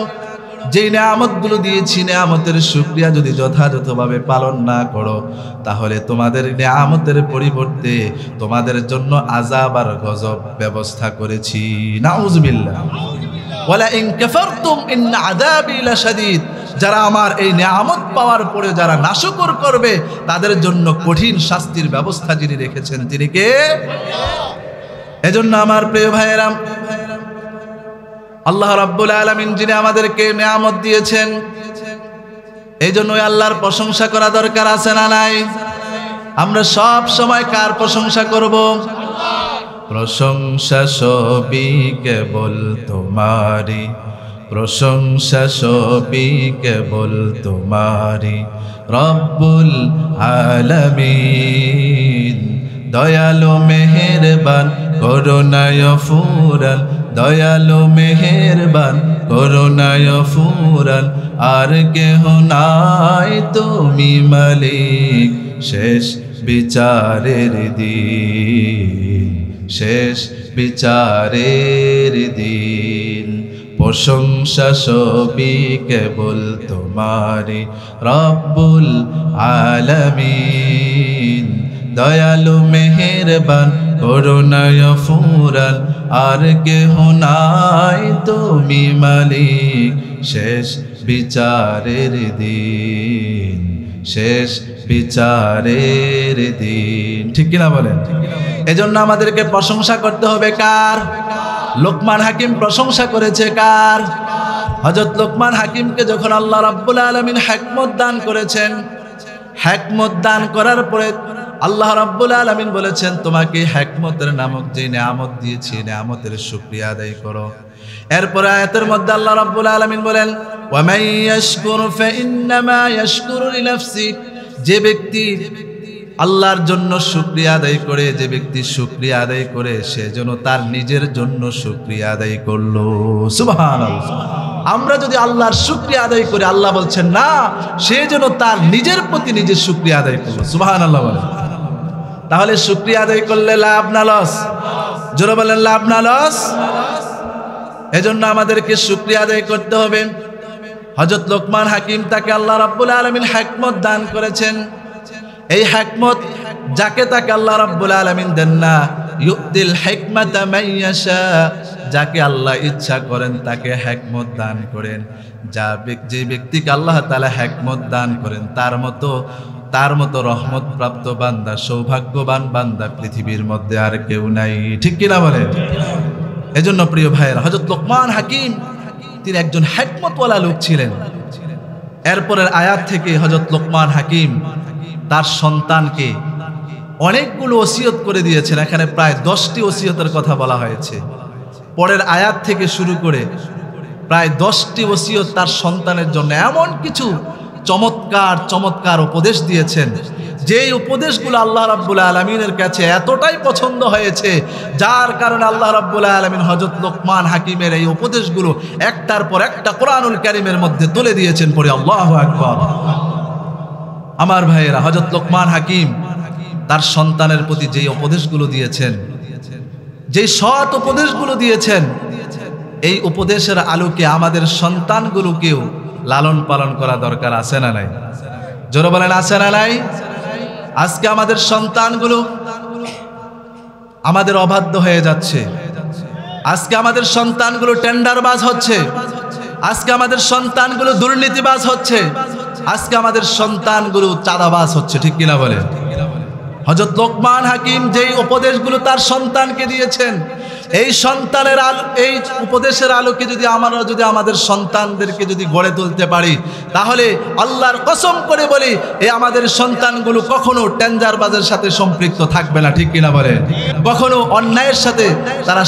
যেই নিয়ামতগুলো দিয়েছি নিয়ামতের শুকরিয়া যদি যথাযথভাবে পালন না করো, তাহলে তোমাদের নিয়ামতের পরিবর্তে তোমাদের জন্য আযাব আর গজব ব্যবস্থা করেছি। নাউযুবিল্লাহ। ওয়ালা ইন কাফারতুম ইন্না আযাবি লাশাদীদ। যারা আমার এই নিয়ামত পাওয়ার পরে যারা নাশকর করবে, তাদের জন্য কঠিন শাস্তির ব্যবস্থা যিনি রেখেছেন তিনি কে? এজন্য আমার প্রিয় ভাইয়েরা, আল্লাহ রাব্বুল আলামিন যিনি আমাদেরকে নিয়ামত দিয়েছেন, এই জন্য আল্লাহর প্রশংসা করা দরকার আছে না নাই? আমরা সব সময় কার প্রশংসা করব? প্রশংসা সবই কেবল তোমারি, প্রশংসা সবই কেবল তোমারি, রব্বুল আলামিন। দয়ালু মেহেরবান করুণায় ফুরান, দয়ালু মেহেরবান করুণায় ফুরান, আর কেহ নাই তুমি মালিক শেষ বিচারের দিন, শেষ বিচারের দিন। প্রশংসা সবই কেবল তোমারি, রব্বুল আলামিন। দয়ালু মেহেরবান করুণায় ফুরান, আর কেহ নাই, তুমি মালিক শেষ বিচারের দিন, শেষ বিচারের দিন। ঠিক কিনা বলেন? এজন্য আমাদেরকে প্রশংসা করতে হবে কার? লোকমান হাকিম প্রশংসা করেছে কার? হযরত লোকমান হাকিমকে যখন আল্লাহ রাব্বুল আলামিন হিকমত দান করেছেন, হিকমত দান করার পরে আল্লাহ রাব্বুল আলামিন বলেছেন, তোমাকে হিকমতের নামক যে নিয়ামত দিয়েছি, নিয়ামতের শুকরিয়া আদায় করো। এরপরে আয়াতের মধ্যে আল্লাহ রাব্বুল আলামিন বলেন, ওয়া মান ইয়াশকুর ফাইন্নামা ইয়াশকুরু লিনাফসি, যে ব্যক্তি আল্লাহর জন্য শুকরিয়া আদায় করে, যে ব্যক্তি শুকরিয়া আদায় করে, সে যেন তার নিজের জন্য শুকরিয়া আদায় করলো। সুবহানাল্লাহ। আমরা যদি আল্লাহর শুকরিয়া আদায় করি, আল্লাহ বলছেন না, সে যেন তার নিজের প্রতি নিজে শুকরিয়া আদায় করলো। সুবহানাল্লাহ বলেন। তাহলে শুকরিয়া আদায় করলে লাভ না লস? জোরে বলেন, লাভ না লস? এজন্য আমাদেরকে শুকরিয়া আদায় করতে হবে। হযরত লোকমান হাকিম, তাকে আল্লাহ রাব্বুল আলামিন হিকমত দান করেছেন। এই হিকমত যাকে তাকে আল্লাহ রাব্বুল আলামিন দেন না, ইউতিল হিকমাতা মান ইয়াশা, যাকে আল্লাহ ইচ্ছা করেন তাকে হিকমত দান করেন। যে ব্যক্তিকে আল্লাহ তাআলা হিকমত দান করেন, তার মতো রহমত প্রাপ্ত বান্দা, সৌভাগ্যবান বান্দা পৃথিবীর মধ্যে আর কেউ নাই। ঠিক কিনা বলেন? এজন্য প্রিয় ভাইয়েরা, হযরত লোকমান হাকিম তিনি একজন হিকমতওয়ালা লোক ছিলেন। এরপরের আয়াত থেকে হযরত লোকমান হাকিম তার সন্তানকে অনেকগুলো ওসিয়ত করে দিয়েছেন। এখানে প্রায় 10টি ওসিয়তের কথা বলা হয়েছে। পরের আয়াত থেকে শুরু করে প্রায় 10টি ওসিয়ত তার সন্তানের জন্য এমন কিছু চমৎকার চমৎকার উপদেশ দিয়েছেন, যেই উপদেশগুলো আল্লাহ রাব্বুল আলামিনের কাছে এতটাই পছন্দ হয়েছে, যার কারণে আল্লাহ রাব্বুল আলামিন হযরত লোকমান হাকিমের এই উপদেশগুলো একটার পর একটা কোরআনুল কারীমের মধ্যে তুলে দিয়েছেন। পড়ে আল্লাহু আকবার। আমার ভাইয়েরা, হযরত লোকমান হাকিম তার সন্তানের প্রতি যেই উপদেশগুলো দিয়েছেন, যেই সৎ উপদেশগুলো দিয়েছেন, এই উপদেশের আলোকে আমাদের সন্তানগুলোকেও লালন পালন করা দরকার। আছে না নাই? জোরে বলেন, আছে না নাই? আজকে আমাদের সন্তানগুলো আমাদের অবাধ্য হয়ে যাচ্ছে। আজকে আমাদের সন্তানগুলো টেন্ডারবাজ হচ্ছে। আজকে আমাদের সন্তানগুলো দুর্নীতিবাজ হচ্ছে। আজকে আমাদের সন্তানগুলো চাঁদাবাজ হচ্ছে। ঠিক কিনা বলেন? হযরত লোকমান হাকিম যেই উপদেশগুলো তার সন্তানকে দিয়েছেন, এই সন্তানের এই উপদেশের আলোকে যদি আমাদের সন্তানদেরকে যদি গড়ে তুলতে পারি, তাহলে আল্লাহর কসম করে বলি, এই আমাদের সন্তানগুলো কখনো টেন্ডারবাজের সাথে সম্পৃক্ত থাকবে না। ঠিক কিনা বলেন? কখনো অন্যায়ের সাথে তারা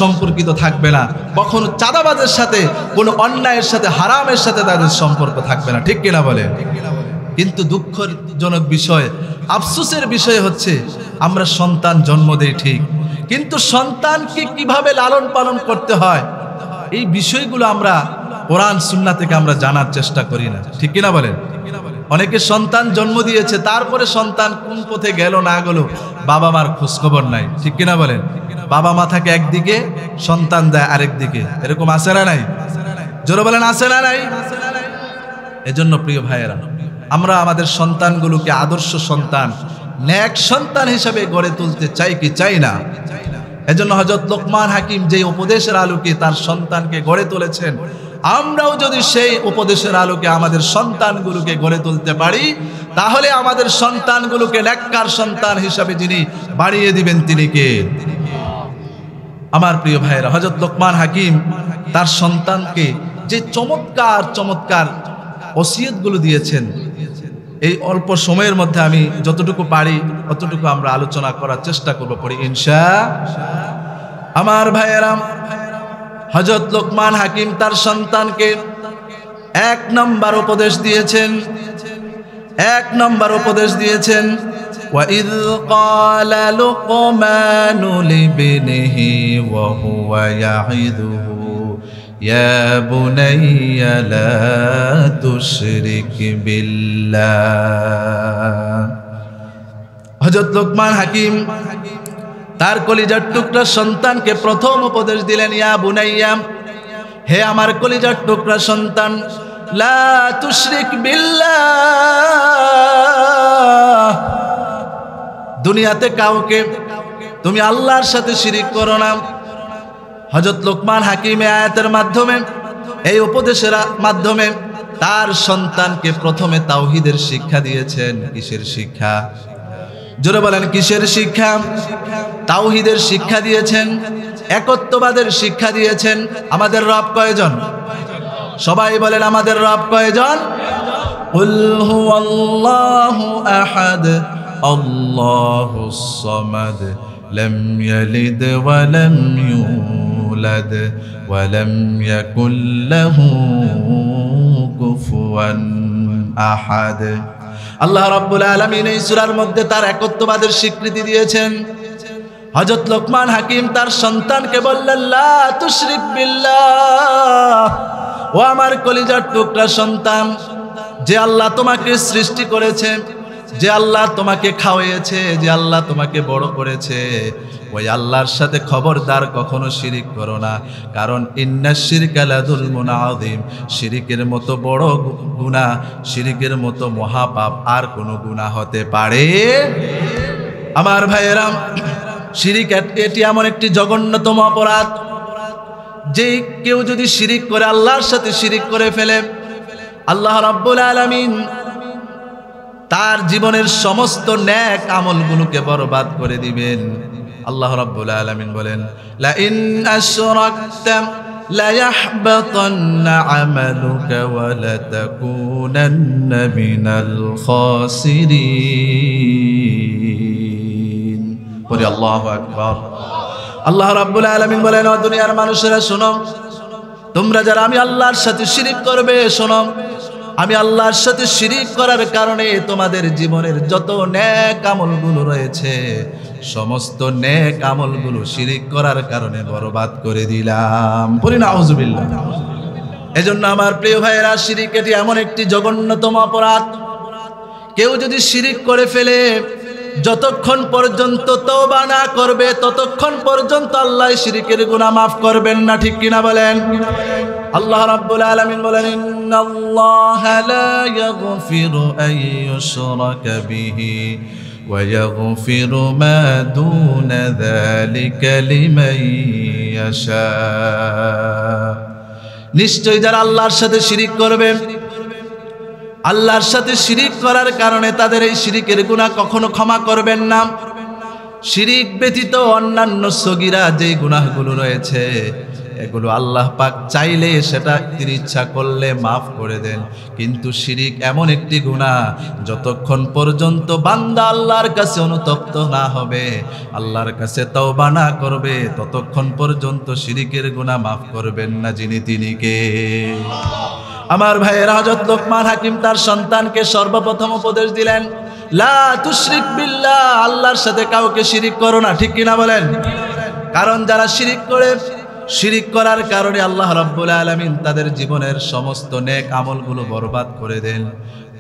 সম্পর্কিত থাকবে না। কখনো চাঁদাবাজের সাথে, কোনো অন্যায়ের সাথে, হারামের সাথে তাদের সম্পর্ক থাকবে না। ঠিক কিনা বলেন? কিন্তু দুঃখজনক বিষয়, আফসোসের বিষয় হচ্ছে, আমরা সন্তান জন্ম দেই ঠিক, কিন্তু সন্তানকে কিভাবে লালন পালন করতে হয়, এই বিষয়গুলো আমরা কোরআন সুন্নাহ থেকে আমরা জানার চেষ্টা করি না। ঠিক কিনা বলেন? অনেকে সন্তান জন্ম দিয়েছে, তারপরে সন্তান কোন পথে গেল না গেল বাবা মার খোঁজখবর নাই। ঠিক কিনা বলেন? বাবা মা থাকে একদিকে, সন্তান দেয় আরেক দিকে। এরকম আছে না নাই? জোরে বলেন, আছে না নাই? এজন্য প্রিয় ভাইয়েরা, আমরা আমাদের সন্তানগুলোকে আদর্শ সন্তান, নেক সন্তান হিসেবে গড়ে তুলতে চাই কি চাই না? এজন্য হযরত লোকমান হাকিম যে উপদেশের আলোকে তার সন্তানকে গড়ে তুলেছেন, আমরাও যদি সেই উপদেশের আলোকে আমাদের সন্তানগুলোকে গড়ে তুলতে পারি, তাহলে আমাদের সন্তানগুলোকে নেককার সন্তান হিসেবে যিনি বাড়িয়ে দিবেন তিনি কে? আমার প্রিয় ভাইয়েরা, হযরত লোকমান হাকিম তার সন্তানকে যে চমৎকার চমৎকার ওসিয়তগুলো দিয়েছেন, এই অল্প সময়ের মধ্যে আমি যতটুকু পারি ততটুকু আমরা আলোচনা করার চেষ্টা করব, পড়ি ইনশাআল্লাহ। আমার ভাইয়েরা, হযরত লোকমান হাকিম তার সন্তানকে 1 নম্বর উপদেশ দিয়েছেন। 1 নম্বর উপদেশ দিয়েছেন, وَإِذْ قَالَ لُقْمَانُ لِابْنِهِ وَهُوَ يَعِظُهُ يَا بُنَيَّ لَا تُشْرِكْ بِاللَّهِ। হযরত লোকমান হাকিম তার কলিজার টুকরা সন্তানকে প্রথম উপদেশ দিলেন, ইয়া বুনাইয়া, হে আমার কলিজার টুকরা সন্তান, লা তুশরিক বিল্লাহ, দুনিয়াতে কাউকে তুমি আল্লাহর সাথে শিরিক করো না। হযরত লোকমান হাকিম এই আয়াতের মাধ্যমে, এই উপদেশের মাধ্যমে তার সন্তানকে প্রথমে তাওহীদের শিক্ষা দিয়েছেন। কিসের শিক্ষা? জোরে বলেন, কিসের শিক্ষা? তাওহীদের শিক্ষা দিয়েছেন, একত্ববাদের শিক্ষা দিয়েছেন। আমাদের রব কয়জন? সবাই বলেন, আমাদের রব কয়জন? কুল হুয়াল্লাহু আহাদ আল্লাহুস সামাদ লাম ইয়ালিদ ওয়া লাম ইউলাদ ওয়া লাম ইয়াকুল লাহু কুফুয়ান আহাদ। আল্লাহ রাব্বুল আলামিন এই সূরার মধ্যে তার একত্ববাদের স্বীকৃতি দিয়েছেন। হযরত লোকমান হাকিম তার সন্তানকে বললেন, লা তুশরিক বিল্লাহ। ও আমার কলিজার টুকরা সন্তান, যে আল্লাহ তোমাকে সৃষ্টি করেছে, যে আল্লাহ তোমাকে খাওয়াইয়েছে, যে আল্লাহ তোমাকে বড় করেছে, ওই আল্লাহর সাথে খবরদার কখনো শিরিক করো না। কারণ ইন্নাশ শিরকা লাযুলমুন আযীম, শিরিকের মতো বড় গুনাহ, শিরিকের মতো মহাপাপ আর কোনো গুনাহ হতে পারে। আমার ভাইয়েরা, শিরিক এটি এমন একটি জঘন্যতম অপরাধ, যে কেউ যদি শিরিক করে, আল্লাহর সাথে শিরিক করে ফেলে, আল্লাহ রাব্বুল আলামিন তার জীবনের সমস্ত নেক আমলগুলোকে বরবাদ করে দিবেন। আল্লাহ রাব্বুল আলামিন বলেন, লা ইন আশরাকতা লা ইয়াহবাতান্না আমালুকা ওয়া লা তাকুনান্না মিনাল খাসিরিন। বলি আল্লাহু আকবার। আল্লাহ রাব্বুল আলামিন বলেন, ও দুনিয়ার মানুষেরা শোনো, তোমরা যারা আমি আল্লাহর সাথে শিরিক করবে, শোনো, আমি আল্লাহর সাথে শিরিক করার কারণে তোমাদের জীবনের যত নেক আমলগুলো রয়েছে, সমস্ত নেক আমলগুলো শিরিক করার কারণে বরবাদ করে দিলাম। বলি নাউজুবিল্লাহ। এজন্য আমার প্রিয় ভাইয়েরা, শিরিক এটি এমন একটি জঘন্যতম অপরাধ। কেউ যদি শিরিক করে ফেলে, যতক্ষণ পর্যন্ত তওবা না করবে, ততক্ষণ পর্যন্ত আল্লাহ শিরিকের গুনাহ মাফ করবেন না। ঠিক কিনা বলেন? আল্লাহ রাব্বুল আলামিন বলেন, ইন্নাল্লাহা লা ইয়াগফিরু আন ইউশরাকা বিহি ওয়া ইয়াগফিরু মা দুনা যালিকা লিমান ইয়াশা। নিশ্চয় যারা আল্লাহর সাথে শিরিক করবে, আল্লাহর সাথে শিরিক করার কারণে তাদের এই শিরিকের গুনাহ কখনো ক্ষমা করবেন না। শিরিক ব্যতীত অন্যান্য সগীরা যে গুনাহগুলো রয়েছে, এগুলো আল্লাহ পাক চাইলে সেটা তিনি ইচ্ছা করলে মাফ করে দেন। কিন্তু শিরিক এমন একটি গুনাহ, যতক্ষণ পর্যন্ত বান্দা আল্লাহর কাছে অনুতপ্ত না হবে, আল্লাহর কাছে তওবা না করবে, ততক্ষণ পর্যন্ত শিরিকের গুনাহ মাফ করবেন না যিনি, তিনি কে? আমার ভাইয়েরা, হযরত লোকমান হাকিম তার সন্তানকে সর্বপ্রথম উপদেশ দিলেন, লা তুশরিক বিল্লাহ, আল্লাহর সাথে কাউকে শিরিক করো না। ঠিক কিনা বলেন? কারণ যারা শিরিক করে, শিরিক করার কারণে আল্লাহ রাব্বুল আলামিন তাদের জীবনের সমস্ত নেক আমলগুলো বরবাদ করে দেন।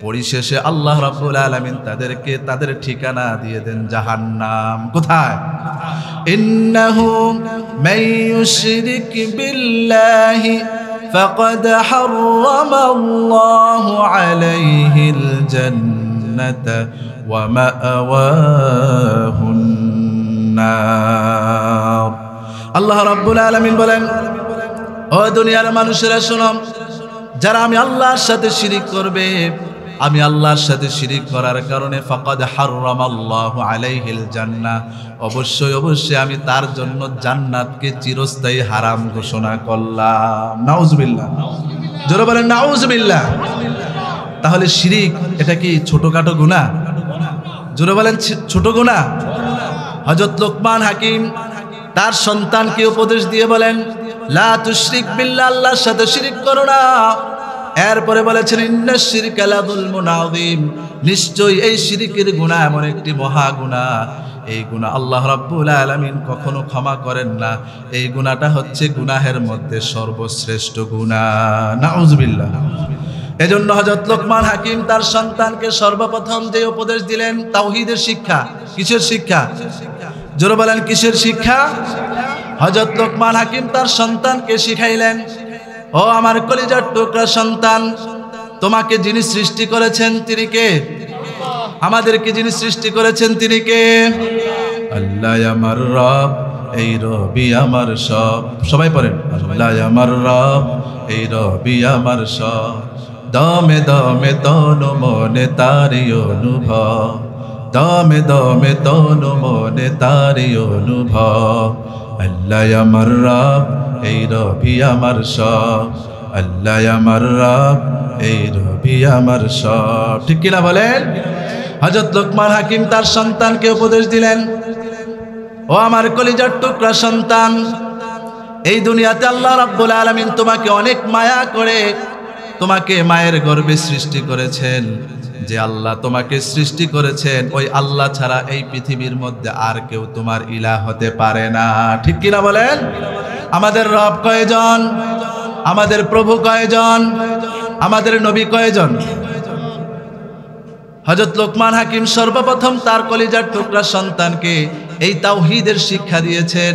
পরিশেষে আল্লাহ রাব্বুল আলামিন তাদেরকে তাদের ঠিকানা দিয়ে দেন জাহান্নাম। কোথায়? ইন্নাহু মান ইউশরিক বিল্লাহি ফাকাদ হারামাল্লাহু আলাইহিল জান্নাতা ওয়া মাআওয়াহুন নার। আল্লাহ রাব্বুল আলামিন বলেন, ও দুনিয়ার মানুষেরা শোনো, যারা আমি আল্লাহর সাথে শিরিক করবে, আমি আল্লাহর সাথে শিরিক করার কারণে ফাকাদ হারামাল্লাহু আলাইহিল জান্নাহ, অবশ্যই অবশ্যই আমি তার জন্য জান্নাতকে চিরস্থায়ী হারাম ঘোষণা করলাম। নাউজুবিল্লাহ। জোরে বলেন নাউজুবিল্লাহ। তাহলে শিরিক এটা কি ছোটখাটো গুনাহ? জোরে বলেন ছোট গুনাহ? হযরত লোকমান হাকিম তার সন্তানকে উপদেশ দিয়ে বলেন, লা তুশরিক বিল্লাহ, আল্লাহর সাথে শিরিক করো না। এরপরে বলেছেন, ইন্নাশ শিরকা লাযুলমুন আযীম, নিশ্চয়ই এই শিরিকের গুনাহ এমন একটি মহা গুনাহ, এই গুনাহ আল্লাহ রাব্বুল আলামিন কখনো ক্ষমা করেন না। এই গুনাহটা হচ্ছে গুনাহের মধ্যে সর্বশ্রেষ্ঠ গুনাহ। নাউজুবিল্লাহ। এজন্য হযরত লোকমান হাকিম তার সন্তানকে সর্বপ্রথম যে উপদেশ দিলেন, তাওহীদের শিক্ষা। কিসের শিক্ষা? জোরে বলেন, কিসের শিক্ষা? হযরত লোকমান হাকিম তার সন্তানকে শিখাইলেন, ও আমার কলিজার টুকরা সন্তান, তোমাকে যিনি সৃষ্টি করেছেন তিনি কে? আমাদেরকে যিনি সৃষ্টি করেছেন তিনি কে? আল্লাহ আমার রব। এই রবি আমার সব। সবাই পড়েন, আল্লাহ আমার রব, এই রবি আমার সব। দমে দমে তনু মনে তারি অনুভব, দমে দমে তনু মনে তারি অনুভব। আল্লাহ আমার রব, এই রবি আমার সব। আল্লাহ আমার রব, এই রবি আমার সব। ঠিক কিনা বলেন? হযরত লোকমান হাকিম তার সন্তানকে উপদেশ দিলেন, ও আমার কলিজার টুকরা সন্তান, এই দুনিয়াতে আল্লাহ রাব্বুল আলামিন তোমাকে অনেক মায়া করে তোমাকে মায়ের গর্ভে সৃষ্টি করেছেন। যে আল্লাহ তোমাকে সৃষ্টি করেছেন, ওই আল্লাহ ছাড়া এই পৃথিবীর মধ্যে আর কেউ তোমার ইলাহ হতে পারে না। ঠিক কিনা বলেন? আমাদের রব কয়জন? আমাদের প্রভু কয়জন? আমাদের নবী কয়জন? হযরত লোকমান হাকিম সর্বপ্রথম তার কলিজার টুকরা সন্তানকে এই তাওহীদের শিক্ষা দিয়েছেন।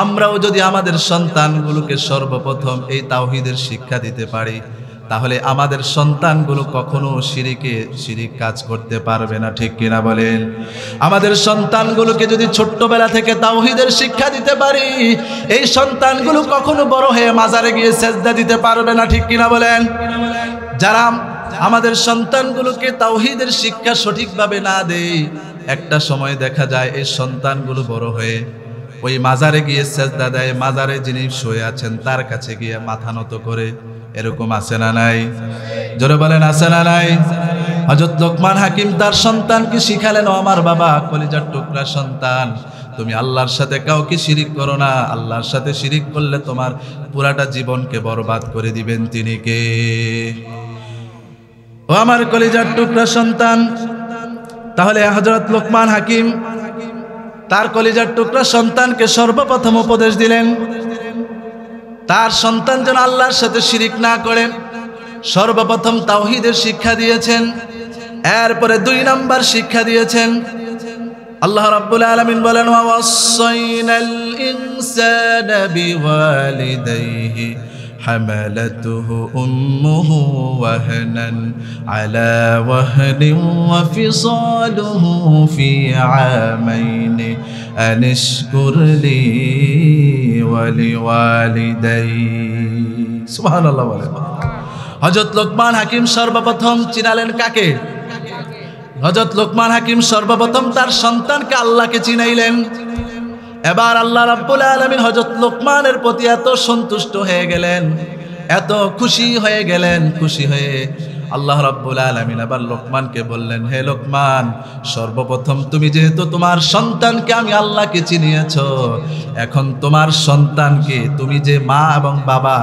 আমরাও যদি আমাদের সন্তানগুলোকে সর্বপ্রথম এই তাওহীদের শিক্ষা দিতে পারি, তাহলে আমাদের সন্তানগুলো কখনো শিরিক কাজ করতে পারবে না। ঠিক কিনা বলেন? আমাদের সন্তানগুলোকে যদি ছোট্টবেলা থেকে তাওহীদের শিক্ষা দিতে পারি, এই সন্তানগুলো কখনো বড় হয়ে মাজারে গিয়ে সেজদা দিতে পারবে না। ঠিক কিনা বলেন? যারা আমাদের সন্তানগুলোকে তাওহীদের শিক্ষা সঠিকভাবে না দেয়, একটা সময় দেখা যায় এই সন্তানগুলো বড় হয়ে ওই মাজারে গিয়ে সেজদা দেয়, মাজারে যিনি শুয়ে আছেন তার কাছে গিয়ে মাথা নত করে। এরকম আছে না নাই? জোরে বলেন, আছে না নাই? হযরত লোকমান হাকিম তার সন্তানকে শিখালেন, ও আমার বাবা, কলিজার টুকরা সন্তান, তুমি আল্লাহর সাথে কাউকে শিরিক করো না। আল্লাহর সাথে শিরিক করলে তোমার পুরাটা জীবনকে বরবাদ করে দিবেন তিনি কে? ও আমার কলিজার টুকরা সন্তান, তাহলে হযরত লোকমান হাকিম তার কলিজার টুকরা সন্তানকে সর্বপ্রথম উপদেশ দিলেন, তার সন্তান যেন আল্লাহর সাথে শিরিক না করে। সর্বপ্রথম তাওহীদের শিক্ষা দিয়েছেন, এরপরে 2 নাম্বার শিক্ষা দিয়েছেন। আল্লাহ রাব্বুল আলামিন বলেন, ওয়া ওয়াসাইনাল ইনসানা বিওয়ালিদাইহি হামালাতুহু উম্মুহু ওয়াহনান আলা ওয়াহনিন ওয়া ফিসালুহু ফি আমাইনি আনিশকুর লি ওয়া লিওয়ালিদাইক। সুবহানাল্লাহ বলেন। হযরত লোকমান হাকিম সর্বপ্রথম চিনালেন কাকে? হযরত লোকমান হাকিম সর্বপ্রথম তার সন্তানকে আল্লাহকে চিনাইলেন। এবার আল্লাহ রাব্বুল আলামিন হযরত লোকমানের প্রতি এত সন্তুষ্ট হয়ে গেলেন, এত খুশি হয়ে গেলেন, খুশি হয়ে আল্লাহ রাব্বুল আলামিন আবার লোকমানকে বললেন, হে লোকমান, সর্বপ্রথম তুমি যেহেতু তোমার সন্তানকে আমি আল্লাহকে চিনিয়েছো, এখন তোমার সন্তানকে, তুমি যে মা এবং বাবা,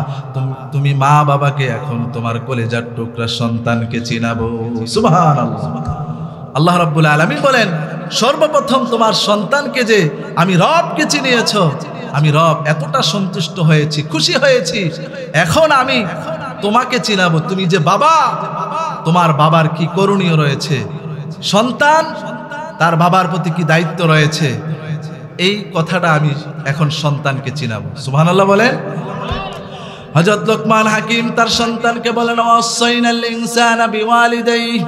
তুমি মা বাবাকে এখন তোমার কলিজার টুকরা সন্তানকে চিনাবো। সুবহানাল্লাহ। আল্লাহ রাব্বুল আলামিন বলেন, সর্বপ্রথম তোমার সন্তানকে যে আমি রবকে চিনিয়েছো, আমি রব এতটা সন্তুষ্ট হয়েছি, খুশি হয়েছি, এখন আমি তোমাকে চিনাবো। তুমি যে বাবা, তোমার বাবার কি করণীয় রয়েছে, সন্তান তার বাবার প্রতি কি দায়িত্ব রয়েছে, এই কথাটা আমি এখন সন্তানকে চিনাবো। সুবহানাল্লাহ বলেন। হযরত লোকমান হাকিম তার সন্তানকে বলেন, ওয়াসাইনাল ইনসানা বিওয়ালিদাইহি,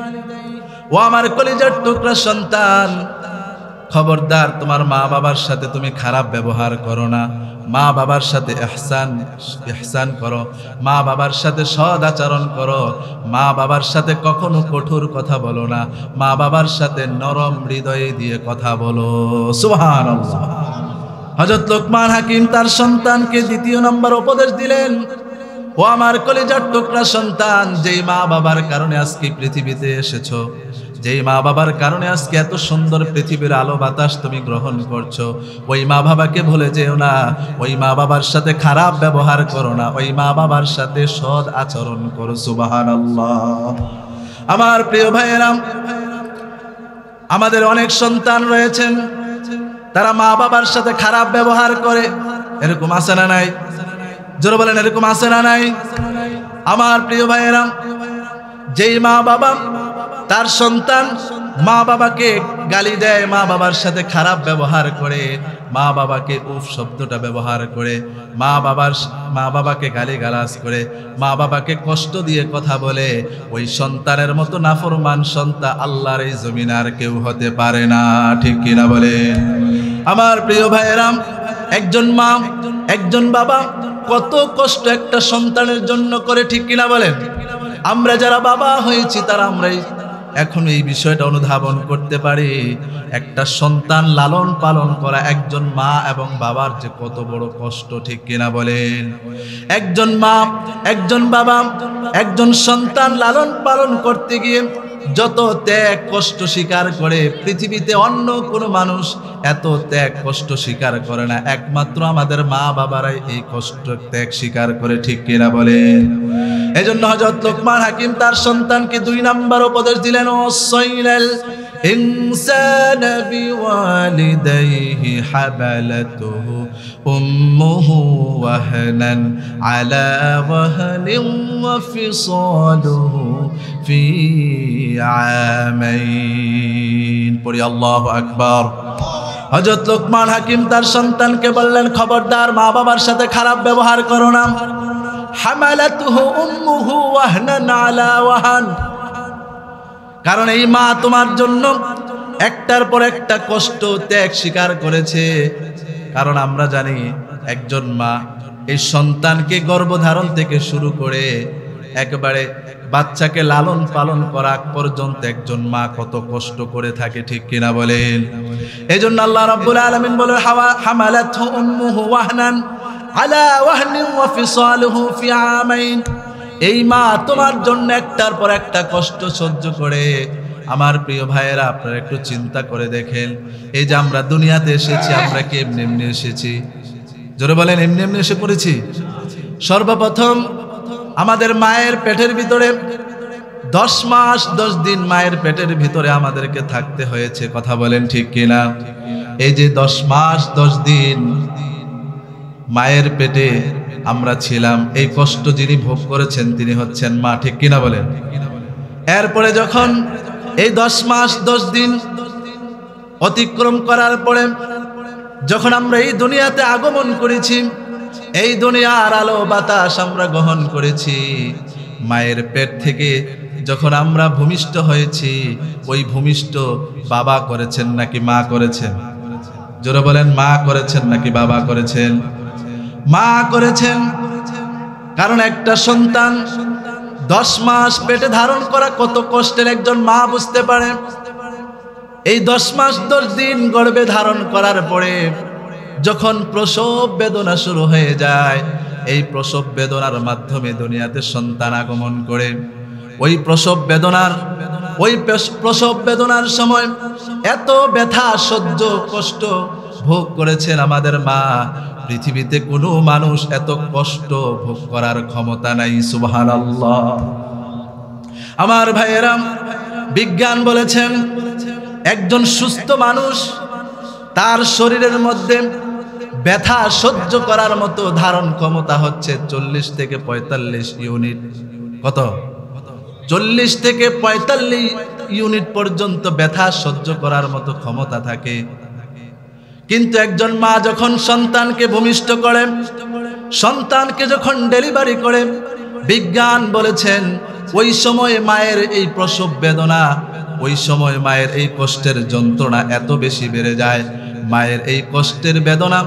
ও আমার কলিজার টুকরা সন্তান, খবরদার তোমার মা বাবার সাথে তুমি খারাপ ব্যবহার করো না। মা বাবার সাথে ইহসান করো, মা বাবার সাথে সৎ আচরণ করো, মা বাবার সাথে কখনো কঠোর কথা বলো না, মা বাবার সাথে নরম হৃদয় দিয়ে কথা বলো। সুবহানাল্লাহ। হযরত লোকমান হাকিম তার সন্তানকে 2 নম্বর উপদেশ দিলেন, ও আমার কলিজার টুকরা সন্তান, যেই মা বাবার কারণে আজকে পৃথিবীতে এসেছো, যেই মা বাবার কারণে আজকে এত সুন্দর পৃথিবীর আলো বাতাস তুমি গ্রহণ করছো, ওই মা বাবাকে ভুলে যেও না, ওই মা বাবার সাথে খারাপ ব্যবহার করো না, ওই মা বাবার সাথে সৎ আচরণ করো। সুবহানাল্লাহ। আমার প্রিয় ভাইয়েরা, আমাদের অনেক সন্তান রয়েছেন, তারা মা বাবার সাথে খারাপ ব্যবহার করে। এরকম আছে না নাই? জোরে বলেন, এরকম আছে না নাই? আমার প্রিয় ভাইয়েরা, যেই মা বাবা তার সন্তান মা বাবাকে গালি দেয়, মা বাবার সাথে খারাপ ব্যবহার করে, মা বাবাকে উফ শব্দটা ব্যবহার করে, মা বাবাকে গালিগালাজ করে, মা বাবাকে কষ্ট দিয়ে কথা বলে, ওই সন্তানের মতো নাফরমান সন্তান আল্লাহর এই জমিনে আর কেউ হতে পারে না। ঠিক কিনা বলেন? আমার প্রিয় ভাইয়েরা, একজন মা একজন বাবা কত কষ্ট একটা সন্তানের জন্য করে, ঠিক কিনা বলেন? আমরা যারা বাবা হয়েছি তারা আমরাই এখন এই বিষয়টা অনুধাবন করতে পারি। একটা সন্তান লালন পালন করা একজন মা এবং বাবার যে কত বড় কষ্ট, ঠিক কিনা বলেন? একজন মা একজন বাবা একজন সন্তান লালন পালন করতে গিয়ে যত ত্যাগ কষ্ট স্বীকার করে, পৃথিবীতে অন্য কোনো মানুষ এত ত্যাগ কষ্ট স্বীকার করে না, একমাত্র আমাদের মা বাবারাই এই কষ্ট ত্যাগ স্বীকার করে, ঠিক কিনা বলেন? এজন্য হযরত লোকমান হাকিম তার সন্তানকে 2 নাম্বার উপদেশ দিলেন, ওয়াসাইনাল ইনসানা বিওয়ালিদাইহি হাবালাতুহু উম্মুহু ওয়াহনান আলা ওয়াহনিন ওয়া ফিসালুহু ফি আমাইন। পড়ি আল্লাহু আকবার। হযরত লোকমান হাকিম তার সন্তানকে বললেন, খবরদার মা বাবার সাথে খারাপ ব্যবহার করো না। হামালাতুহু উম্মুহু ওয়াহনান আলা ওয়াহান, কারণ এই মা তোমার জন্য একটার পর একটা কষ্ট ত্যাগ স্বীকার করেছে। কারণ আমরা জানি একজন মা এই সন্তানকে গর্ভধারণ থেকে শুরু করে একেবারে বাচ্চাকে লালন পালন করা পর্যন্ত একজন মা কত কষ্ট করে থাকে, ঠিক কিনা বলেন? এজন্য আল্লাহ রাব্বুল আলামিন বলেন, হামালাতহু উম্মুহু ওয়াহনান আলা ওয়াহনিন ওয়া ফিসালুহু ফি আমাইন। এই মা তোমার জন্য একটার পর একটা কষ্ট সহ্য করে। আমার প্রিয় ভাইয়েরা, আপনারা একটু চিন্তা করে দেখেন, এই যে আমরা দুনিয়াতে এসেছি, আমরা কি এমনি এমনি এসেছি? জোরে বলেন, এমনি এমনি এসে পড়েছি? সর্বপ্রথম আমাদের মায়ের পেটের ভিতরে 10 মাস 10 দিন মায়ের পেটের ভিতরে আমাদেরকে থাকতে হয়েছে, কথা বলেন ঠিক কিনা? এই যে 10 মাস 10 দিন মায়ের পেটে আমরা ছিলাম, এই কষ্ট যিনি ভোগ করেছেন তিনি হচ্ছেন মা, ঠিক কিনা বলেন? এরপরে যখন এই 10 মাস 10 দিন অতিক্রম করার পরে যখন আমরা এই দুনিয়াতে আগমন করেছি, এই দুনিয়ার আলো বাতাস আমরা গ্রহণ করেছি, মায়ের পেট থেকে যখন আমরা ভূমিষ্ঠ হয়েছি, ওই ভূমিষ্ঠ বাবা করেছেন নাকি মা করেছেন? জোরে বলেন, মা করেছেন নাকি বাবা করেছেন? মা করেছেন। কারণ একটা সন্তান 10 মাস পেটে ধারণ করা কত কষ্টের একজন মা বুঝতে পারে। এই 10 মাস 10 দিন গর্ভে ধারণ করার পরে যখন প্রসব বেদনা শুরু হয়ে যায়, এই প্রসব বেদনার মাধ্যমে দুনিয়াতে সন্তান আগমন করে। ওই প্রসব বেদনার সময় এত ব্যথা সহ্য কষ্ট ভোগ করেছেন আমাদের মা। পৃথিবীতে কোনো মানুষ এত কষ্ট ভোগ করার ক্ষমতা নাই, সুবহানাল্লাহ। আমার ভাইয়েরা, বিজ্ঞান বলেছেন একজন সুস্থ মানুষ তার শরীরের মধ্যে ব্যথা সহ্য করার মতো ধারণ ক্ষমতা হচ্ছে 40 থেকে 45 ইউনিট। কত? 40 থেকে 45 ইউনিট পর্যন্ত ব্যথা সহ্য করার মতো ক্ষমতা থাকে। কিন্তু একজন মা যখন সন্তানকে ভূমিষ্ঠ করে, সন্তানকে যখন ডেলিভারি করে, বিজ্ঞান বলেছেন ওই সময় মায়ের এই প্রসব বেদনা, ওই সময় মায়ের এই কষ্টের যন্ত্রণা এত বেশি বেড়ে যায়। মায়ের এই কষ্টের বেদনা,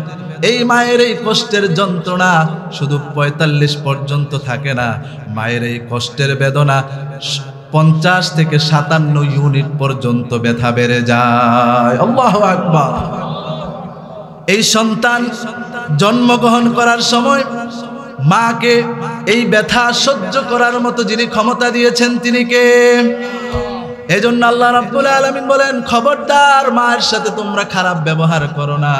এই মায়ের এই কষ্টের যন্ত্রণা শুধু 45 পর্যন্ত থাকে না, মায়ের এই কষ্টের বেদনা 50 থেকে 57 ইউনিট পর্যন্ত ব্যথা বেড়ে যায়। আল্লাহু আকবার। এই সন্তান জন্মগ্রহণ করার সময় মাকে এই ব্যথা সহ্য করার মতো যিনি ক্ষমতা দিয়েছেন তিনি কে? এজন্য আল্লাহ রাব্বুল আলামিন বলেন, খবরদার মায়ের সাথে তোমরা খারাপ ব্যবহার করো না।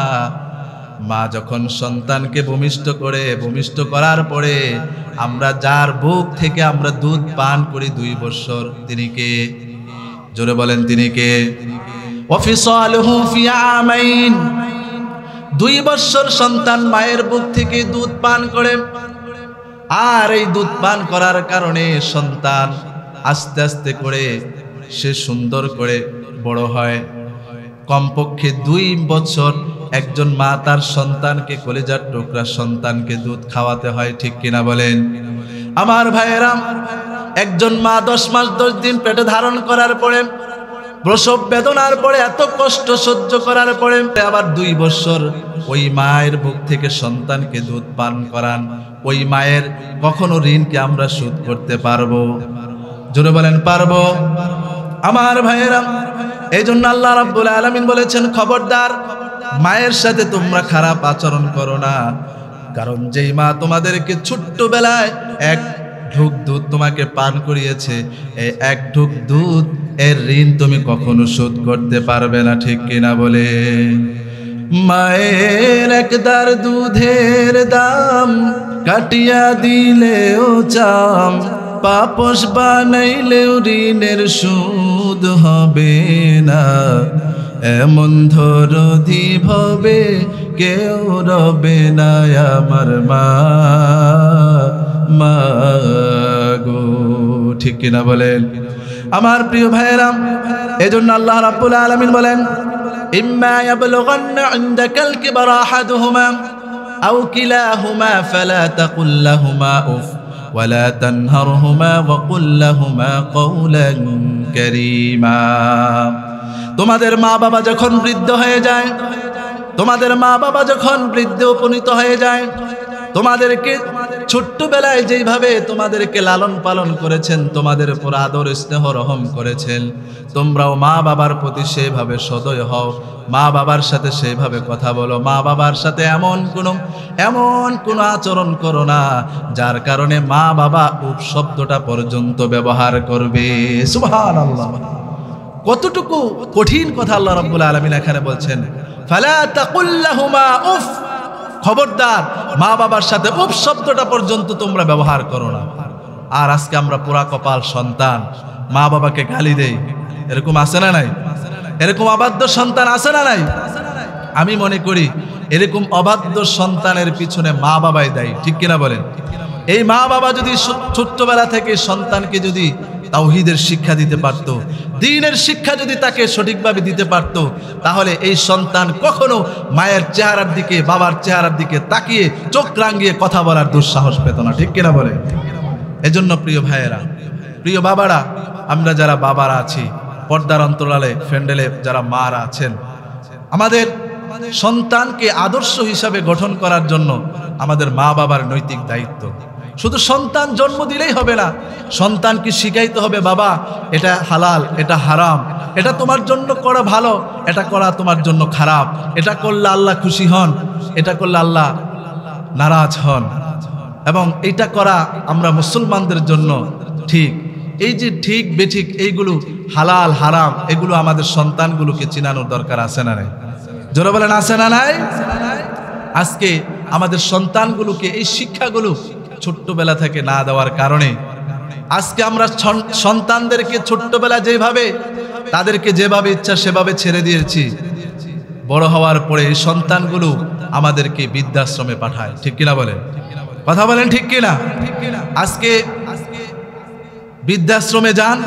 মা যখন সন্তানকে ভূমিষ্ঠ করার পরে আমরা যার বুক থেকে আমরা দুধ পান করি 2 বছর, তিনি কে? জোরে বলেন, তিনি কে? ওয়াফিসালুহু ফি আমাইন। 2 বছর সন্তান মায়ের বুক থেকে দুধ পান করে, আর এই দুধ পান করার কারণে সন্তান আস্তে আস্তে করে সে সুন্দর করে বড় হয়। কমপক্ষে 2 বছর একজন মা তার সন্তানকে, কলিজার টুকরা সন্তানকে দুধ খাওয়াতে হয়, ঠিক কিনা বলেন? আমার ভাইয়েরা, একজন মা 10 মাস 10 দিন পেটে ধারণ করার পরে, প্রসব বেদনার পরে এত কষ্ট সহ্য করার পরে আবার 2 বছর ওই মায়ের বুক থেকে সন্তানকে দুধ পান করান, ওই মায়ের কখনো ঋণকে আমরা শোধ করতে পারবো? জোরে বলেন পারবো? আমার ভাইয়েরা, এই জন্য আল্লাহ রাব্বুল আলামিন বলেছেন, খবরদার মায়ের সাথে তোমরা খারাপ আচরণ করো না। কারণ যেই মা তোমাদেরকে ছোট্টবেলায় এক ঢুক দুধ তোমাকে পান করিয়েছে, এই এক ঢুক দুধ এর ঋণ তুমি কখনো শোধ করতে পারবে না, ঠিক কিনা বলে? মায়ের একদার দুধের দাম কাটিয়া দিলেও চাম, পাপস বানাইলেও ঋণের সুদ হবে না। এমন ধরধি ভবে কেউ রবে না আমার মা, মা গো, ঠিক কিনা বলেন? আমার প্রিয় ভাইয়েরা, এজন্য আল্লাহ রাব্বুল আলামিন বলেন, ইম্মা ইয়াবলুগান্না ইনদাকাল কিবরা আহাদুহুমা আও কিলাহুমা ফালা তাকুল লাহুমা উফ ওয়ালা তানহারহুমা ওয়া কুল লাহুমা কওলান কারীমা। তোমাদের মা বাবা যখন বৃদ্ধ হয়ে যায়, তোমাদের মা বাবা যখন বৃদ্ধ উপনীত হয়ে যায়, তোমাদেরকে ছোট্টবেলায় যেইভাবে তোমাদেরকে লালন পালন করেছেন, তোমাদের উপর আদর স্নেহ রহম করেছেন, তোমরাও মা বাবার প্রতি সেইভাবে সদয় হও, মা বাবার সাথে সেইভাবে কথা বলো, মা বাবার সাথে এমন কোনো আচরণ করো না যার কারণে মা বাবা উপ শব্দটা পর্যন্ত ব্যবহার করবে। সুবহানাল্লাহ, কতটুকু কঠিন কথা আল্লাহ রাব্বুল আলামিন এখানে বলছেন, ফালা তাকুল লাহুমা উফ, খবরদার মা বাবার সাথে উফ শব্দটা পর্যন্ত তোমরা ব্যবহার করো না। আর আজকে আমরা পুরা কপাল সন্তান, মা বাবাকে গালি দেই, এরকম আছে না নাই? এরকম অবাধ্য সন্তান আছে না নাই? আমি মনে করি এরকম অবাধ্য সন্তানের পিছনে মা বাবাই দায়ী, ঠিক কিনা বলেন? এই মা বাবা যদি ছোট্টবেলা থেকে সন্তানকে যদি তাওহীদের শিক্ষা দিতে পারতো, দ্বীনের শিক্ষা যদি তাকে সঠিকভাবে দিতে পারতো, তাহলে এই সন্তান কখনো মায়ের চেহারার দিকে, বাবার চেহারার দিকে তাকিয়ে চোখ রাঙিয়ে কথা বলার দুঃসাহস পেত না, ঠিক কিনা বলে? এজন্য প্রিয় ভাইয়েরা, প্রিয় বাবারা, আমরা যারা বাবারা আছি, পর্দার অন্তরালে ফ্যান্ডেলে যারা মারা আছেন, আমাদের সন্তানকে আদর্শ হিসাবে গঠন করার জন্য আমাদের মা বাবার নৈতিক দায়িত্ব। শুধু সন্তান জন্ম দিলেই হবে না, সন্তানকে শিখাইতে হবে, বাবা এটা হালাল, এটা হারাম, এটা তোমার জন্য করা ভালো, এটা করা তোমার জন্য খারাপ, এটা করলে আল্লাহ খুশি হন, এটা করলে আল্লাহ নারাজ হন, এবং এটা করা আমরা মুসলমানদের জন্য ঠিক। এই যে ঠিক বেঠিক, এইগুলো হালাল হারাম, এগুলো আমাদের সন্তানগুলোকে চিনানোর দরকার আছে না নাই? জোরে বলেন আছে না নাই? আজকে আমাদের সন্তানগুলোকে এই শিক্ষাগুলো ছোট্টবেলা থেকে না দেওয়ার কারণে আজকে আমরা সন্তানদেরকে ছোট্টবেলা যেভাবে তাদেরকে যেভাবে ইচ্ছা সেভাবে ছেড়ে দিয়েছি, বড় হওয়ার পরে এই সন্তানগুলো আমাদেরকে বৃদ্ধাশ্রমে পাঠায়, ঠিক কিনা বলেন? কথা বলেন ঠিক কিনা? আজকে বৃদ্ধাশ্রমে যান,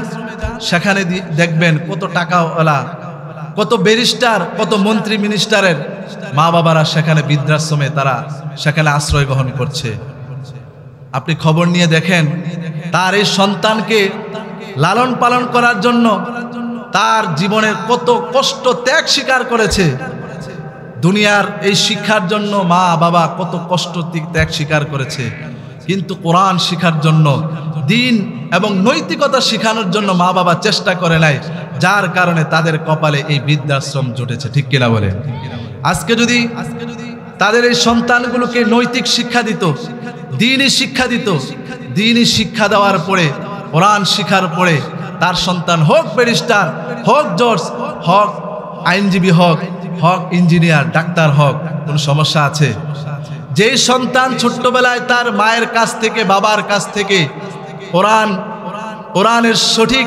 সেখানে দেখবেন কত টাকাওয়ালা, কত ব্যারিস্টার, কত মন্ত্রী মিনিস্টারের মা বাবারা সেখানে বৃদ্ধাশ্রমে তারা সেখানে আশ্রয় গ্রহণ করছে। আপনি খবর নিয়ে দেখেন, তার এই সন্তানকে লালন পালন করার জন্য তার জীবনের কত কষ্ট ত্যাগ স্বীকার করেছে। দুনিয়ার এই শিক্ষার জন্য মা বাবা কত কষ্ট ত্যাগ স্বীকার করেছে, কিন্তু কোরআন শিখার জন্য, দ্বীন এবং নৈতিকতা শিখানোর জন্য মা বাবা চেষ্টা করে নাই, যার কারণে তাদের কপালে এই বৃদ্ধাশ্রম জুটেছে, ঠিক কিনা বলে? আজকে যদি তাদের এই সন্তানগুলোকে নৈতিক শিক্ষা দিত, দ্বীনি শিক্ষা দিত, দ্বীনি শিক্ষা দেওয়ার পরে, কোরআন শিখার পরে তার সন্তান হোক ব্যারিস্টার, হোক জজ, হোক আইনজীবী, হোক ইঞ্জিনিয়ার, ডাক্তার হোক, কোনো সমস্যা আছে? যেই সন্তান ছোট্টবেলায় তার মায়ের কাছ থেকে, বাবার কাছ থেকে কোরআনের সঠিক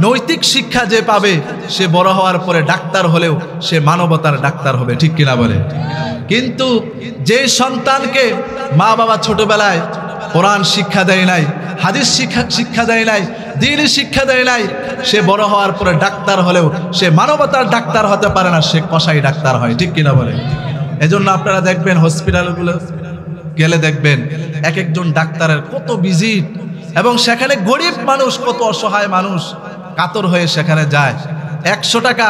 নৈতিক শিক্ষা যে পাবে, সে বড় হওয়ার পরে ডাক্তার হলেও সে মানবতার ডাক্তার হবে, ঠিক কিনা বলে? কিন্তু যে সন্তানকে মা বাবা ছোটবেলায় কোরআন শিক্ষা দেয় নাই, হাদিস শিক্ষা দেয় নাই, দ্বীনি শিক্ষা দেয় নাই, সে বড় হওয়ার পরে ডাক্তার হলেও সে মানবতার ডাক্তার হতে পারে না, সে কসাই ডাক্তার হয়, ঠিক কিনা বলে? এজন্য আপনারা দেখবেন হসপিটালগুলো গেলে দেখবেন এক একজন ডাক্তারের কত ভিজিট, এবং সেখানে গরিব মানুষ, কত অসহায় মানুষ কাতর হয়ে সেখানে যায়। 100 টাকা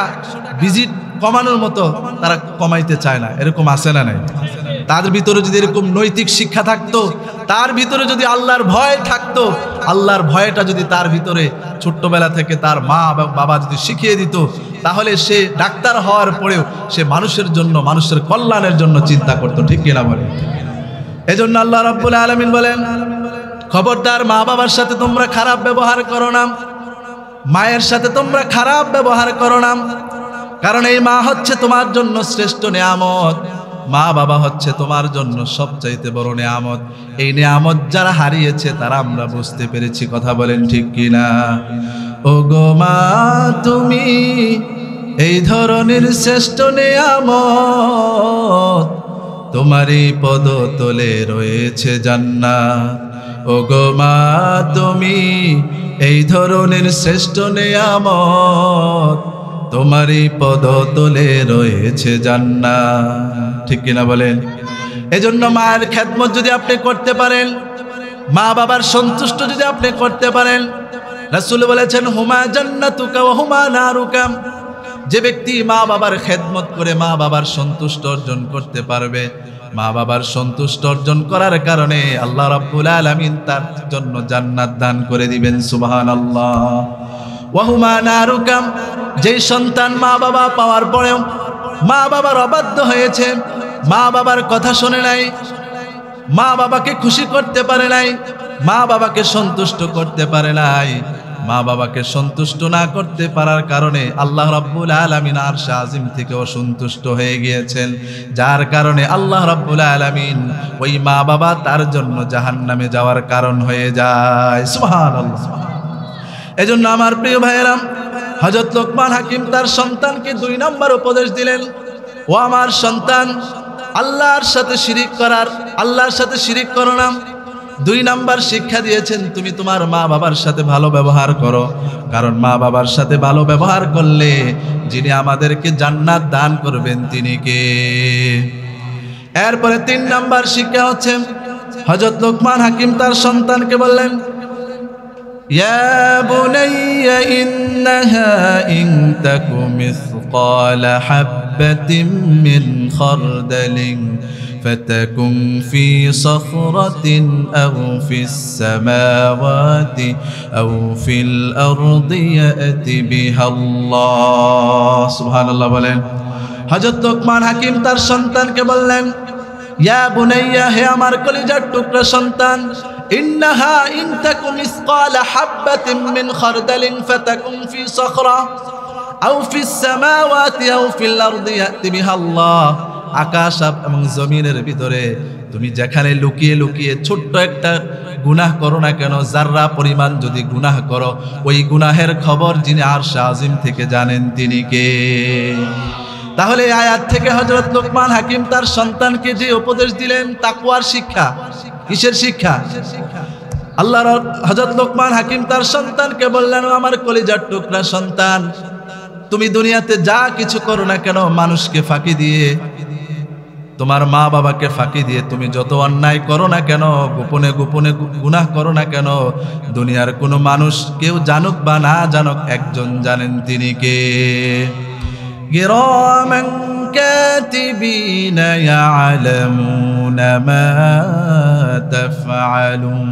ভিজিট কমানোর মতো তারা কমাইতে চায় না, এরকম আছে না নাই? তার ভিতরে যদি এরকম নৈতিক শিক্ষা থাকতো, তার ভিতরে যদি আল্লাহর ভয় থাকতো, আল্লাহর ভয়টা যদি তার ভিতরে ছোট্টবেলা থেকে তার মা এবং বাবা যদি শিখিয়ে দিত, তাহলে সে ডাক্তার হওয়ার পরেও সে মানুষের জন্য, মানুষের কল্যাণের জন্য চিন্তা করতো। ঠিক কিনা বলে? এজন্য আল্লাহ রাব্বুল আলামিন বলেন, খবরদার মা বাবার সাথে তোমরা খারাপ ব্যবহার করো না, মায়ের সাথে তোমরা খারাপ ব্যবহার করো না, কারণ এই মা হচ্ছে তোমার জন্য শ্রেষ্ঠ নেয়ামত, মা বাবা হচ্ছে তোমার জন্য সবচাইতে বড় নেয়ামত। এই নেয়ামত যারা হারিয়েছে তারা আমরা বুঝতে পেরেছি। কথা বলেন ঠিক কিনা? ও গো মা, তুমি এই ধরনের শ্রেষ্ঠ নেয়ামত, তোমারই পদতলে রয়েছে জান্নাত। ও গো মা, তুমি এই ধরনের শ্রেষ্ঠ নেয়ামত, তোমারই পদতলে রয়েছে জান্নাত। ঠিক কিনা বলেন? এজন্য মায়ের খেদমত যদি আপনি করতে পারেন, মা বাবার সন্তুষ্ট যদি আপনি করতে পারেন, রাসূল বলেছেন হুমা জান্নাতুকা ওয়া হুমা নারুকা। যে ব্যক্তি মা বাবার খেদমত করে মা বাবার সন্তুষ্ট অর্জন করতে পারবে, মা বাবার সন্তুষ্ট অর্জন করার কারণে আল্লাহ রাব্বুল আলামিন তার জন্য জান্নাত দান করে দিবেন। সুবহানাল্লাহ। ওয়া হুমা নারুকা। যেই সন্তান মা বাবা পাওয়ার পরেও মা বাবার অবাধ্য হয়েছে, মা বাবার কথা শোনে নাই, মা বাবাকে খুশি করতে পারে নাই, মা বাবাকে সন্তুষ্ট করতে পারে নাই, মা বাবাকে সন্তুষ্ট না করতে পারার কারণে আল্লাহ রাব্বুল আলামিন আরশ আজিম থেকে অসন্তুষ্ট হয়ে গিয়েছেন, যার কারণে আল্লাহ রাব্বুল আলামিন ওই মা বাবা তার জন্য জাহান্নামে যাওয়ার কারণ হয়ে যায়। সুবহানাল্লাহ। এজন্য আমার প্রিয় ভাইয়েরা, হযরত লোকমান হাকিম তার সন্তানকে 2 নম্বর উপদেশ দিলেন, ও আমার সন্তান, আল্লাহর সাথে শিরিক করো না। 2 নম্বর শিক্ষা দিয়েছেন, তুমি তোমার মা বাবার সাথে ভালো ব্যবহার করো, কারণ মা বাবার সাথে ভালো ব্যবহার করলে যিনি আমাদেরকে জান্নাত দান করবেন তিনি কে? এরপরে 3 নম্বর শিক্ষা হচ্ছে, হযরত লোকমান হাকিম তার সন্তানকে বললেন, ইয়া বুনাইয়া ইন্নাহা ইন তাকু মিসকালা হাববাতিন মিন খারদালিন فتكن في صخرة أو في السماوات أو في الأرض يأتي بها الله سبحان الله বলেন। হযরত লোকমান হাকিম তার সন্তানকে বললেন, ইয়া বুনাইয়া, হে আমার কলিজার টুকরা সন্তান, ইন্নাহা ইন তাকু মিসকালা হাববাতিন মিন খারদালিন ফাতাকুন ফি সাখরা আও ফিস সামাওয়াতি আও ফিল আরদি ইয়াতি বিহা আল্লাহ। আকাশ এবং জমিনের ভিতরে তুমি যেখানে লুকিয়ে লুকিয়ে ছোট্ট একটা গুনাহ করো না কেন, যাররা পরিমাণ যদি গুনাহ করো, ওই গুনাহের খবর যিনি আরশ আজিম থেকে জানেন তিনি কে? তাহলে এই আয়াত থেকে হযরত লোকমান হাকিম তার সন্তানকে যে উপদেশ দিলেন, তাকওয়ার শিক্ষা। কিসের শিক্ষা? আল্লাহর হযরত লোকমান হাকিম তার সন্তানকে বললেন, আমার কলিজার টুকরা সন্তান, তুমি দুনিয়াতে যা কিছু করো না কেন, মানুষকে ফাঁকি দিয়ে, তোমার মা বাবাকে ফাঁকি দিয়ে তুমি যত অন্যায় করো না কেন, গোপনে গোপনে গুনাহ করো না কেন, দুনিয়ার কোনো মানুষ কেউ জানুক বা না জানুক, একজন জানেন, তিনি কে? কিরামান কাতিবিনা ইয়ালামুনা মা তাফআলুন।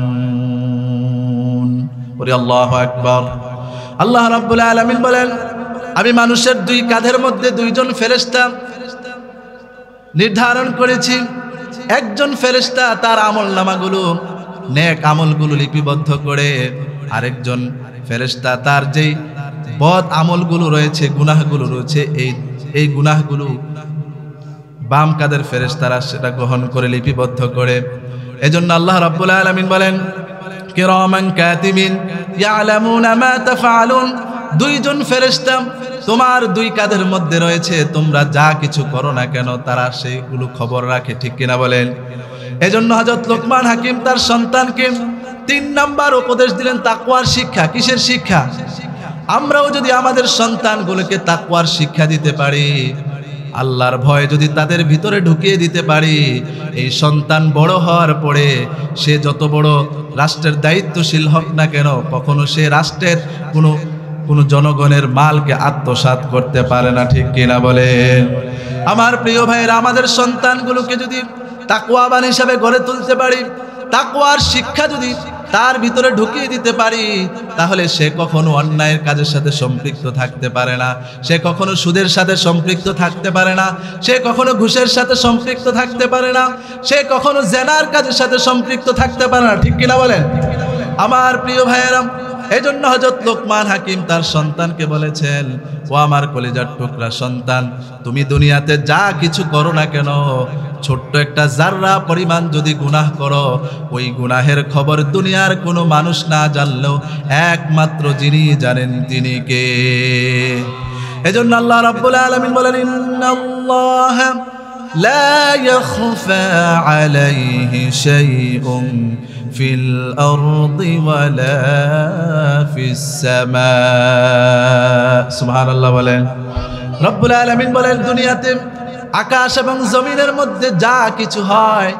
ওরে আল্লাহু আকবার। আল্লাহ রাব্বুল আলামিন বলেন, আমি মানুষের 2 কাঁধের মধ্যে 2 জন ফেরেশতা নির্ধারণ করেছি। একজন ফেরেশতা তার আমলনামাগুলো, নেক আমলগুলো লিপিবদ্ধ করে, আরেকজন ফেরেশতা তার যেই বদ আমলগুলো রয়েছে, গুনাহগুলো রয়েছে, এই গুনাহগুলো বাম কাঁধের ফেরেশতারা সেটা গ্রহণ করে লিপিবদ্ধ করে। এজন্য আল্লাহ রাব্বুল আলামিন বলেন, কিরামান কাতিবিন ইয়ালামুনা মা তাফআলুন। 2 জন ফেরেশতা তোমার 2 কাঁধের মধ্যে রয়েছে, তোমরা যা কিছু করো না কেন তারা সেইগুলো খবর রাখে। ঠিক কিনা বলেন? এজন্য হযরত লোকমান হাকিম তার সন্তানকে 3 নাম্বার উপদেশ দিলেন, তাকওয়ার শিক্ষা। কিসের শিক্ষা? আমরাও যদি আমাদের সন্তানগুলোকে তাকওয়ার শিক্ষা দিতে পারি, আল্লাহর ভয় যদি তাদের ভিতরে ঢুকিয়ে দিতে পারি, এই সন্তান বড় হওয়ার পরে সে যত বড় রাষ্ট্রের দায়িত্বশীল হোক না কেন, কখনো সে রাষ্ট্রের কোনো কোনো জনগণের মালকে আত্মসাৎ করতে পারে না, ঠিক কিনা বলেন? আমার প্রিয় ভাইয়েরা, আমাদের সন্তানগুলোকে যদি তাকওয়াবান হিসাবে গড়ে তুলতে পারি, তাকওয়ার শিক্ষা যদি তার ভিতরে ঢুকিয়ে দিতে পারি, তাহলে সে কখনো অন্যায়ের কাজের সাথে সম্পৃক্ত থাকতে পারে না, সে কখনো সুদের সাথে সম্পৃক্ত থাকতে পারে না, সে কখনো ঘুষের সাথে সম্পৃক্ত থাকতে পারে না, সে কখনো জেনার কাজের সাথে সম্পৃক্ত থাকতে পারে না, ঠিক কিনা বলেন? আমার প্রিয় ভাইয়েরা, এই জন্য হযরত লোকমান হাকিম তার সন্তানকে বলেছেন, ও আমার কলিজার টুকরা সন্তান, তুমি দুনিয়াতে যা কিছু করো না কেন, ছোট্ট একটা জাররা পরিমাণ যদি গুনাহ করো, ওই গুনাহের খবর দুনিয়ার কোনো মানুষ না জানলেও একমাত্র যিনি জানেন তিনি কে? এজন্য আল্লাহ রাব্বুল আলামিন বলেন, ইন্নাল্লাহ লা ইয়াখফা আলাইহি শাইউন ফিল আরদি ওয়ালা ফিস সামা। সুবহানাল্লাহ বলেন। রব্বুল আলামিন বলেন, দুনিয়াতে আকাশ এবং জমিনের মধ্যে যা কিছু হয়,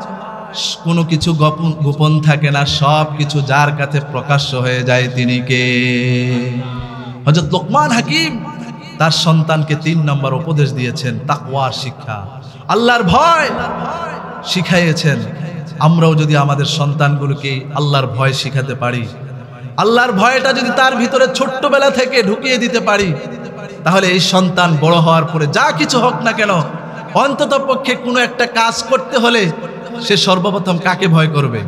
কোনো কিছু গোপন থাকে না, সব কিছু যার কাছে প্রকাশ্য হয়ে যায় তিনি কে? হযরত লোকমান হাকিম তার সন্তানকে 3 নম্বর উপদেশ দিয়েছেন, তাকওয়ার শিক্ষা, আল্লাহর ভয় শিখাইয়েছেন। আমরাও যদি আমাদের সন্তানগুলোকে আল্লাহর ভয় শিখাতে পারি, আল্লাহর ভয়টা যদি তার ভিতরে ছোট্টবেলা থেকে ঢুকিয়ে দিতে পারি, তাহলে এই সন্তান বড় হওয়ার পরে যা কিছু হোক না কেন, অন্তত পক্ষে কোনো একটা কাজ করতে হলে সে সর্বপ্রথম কাকে ভয় করবে?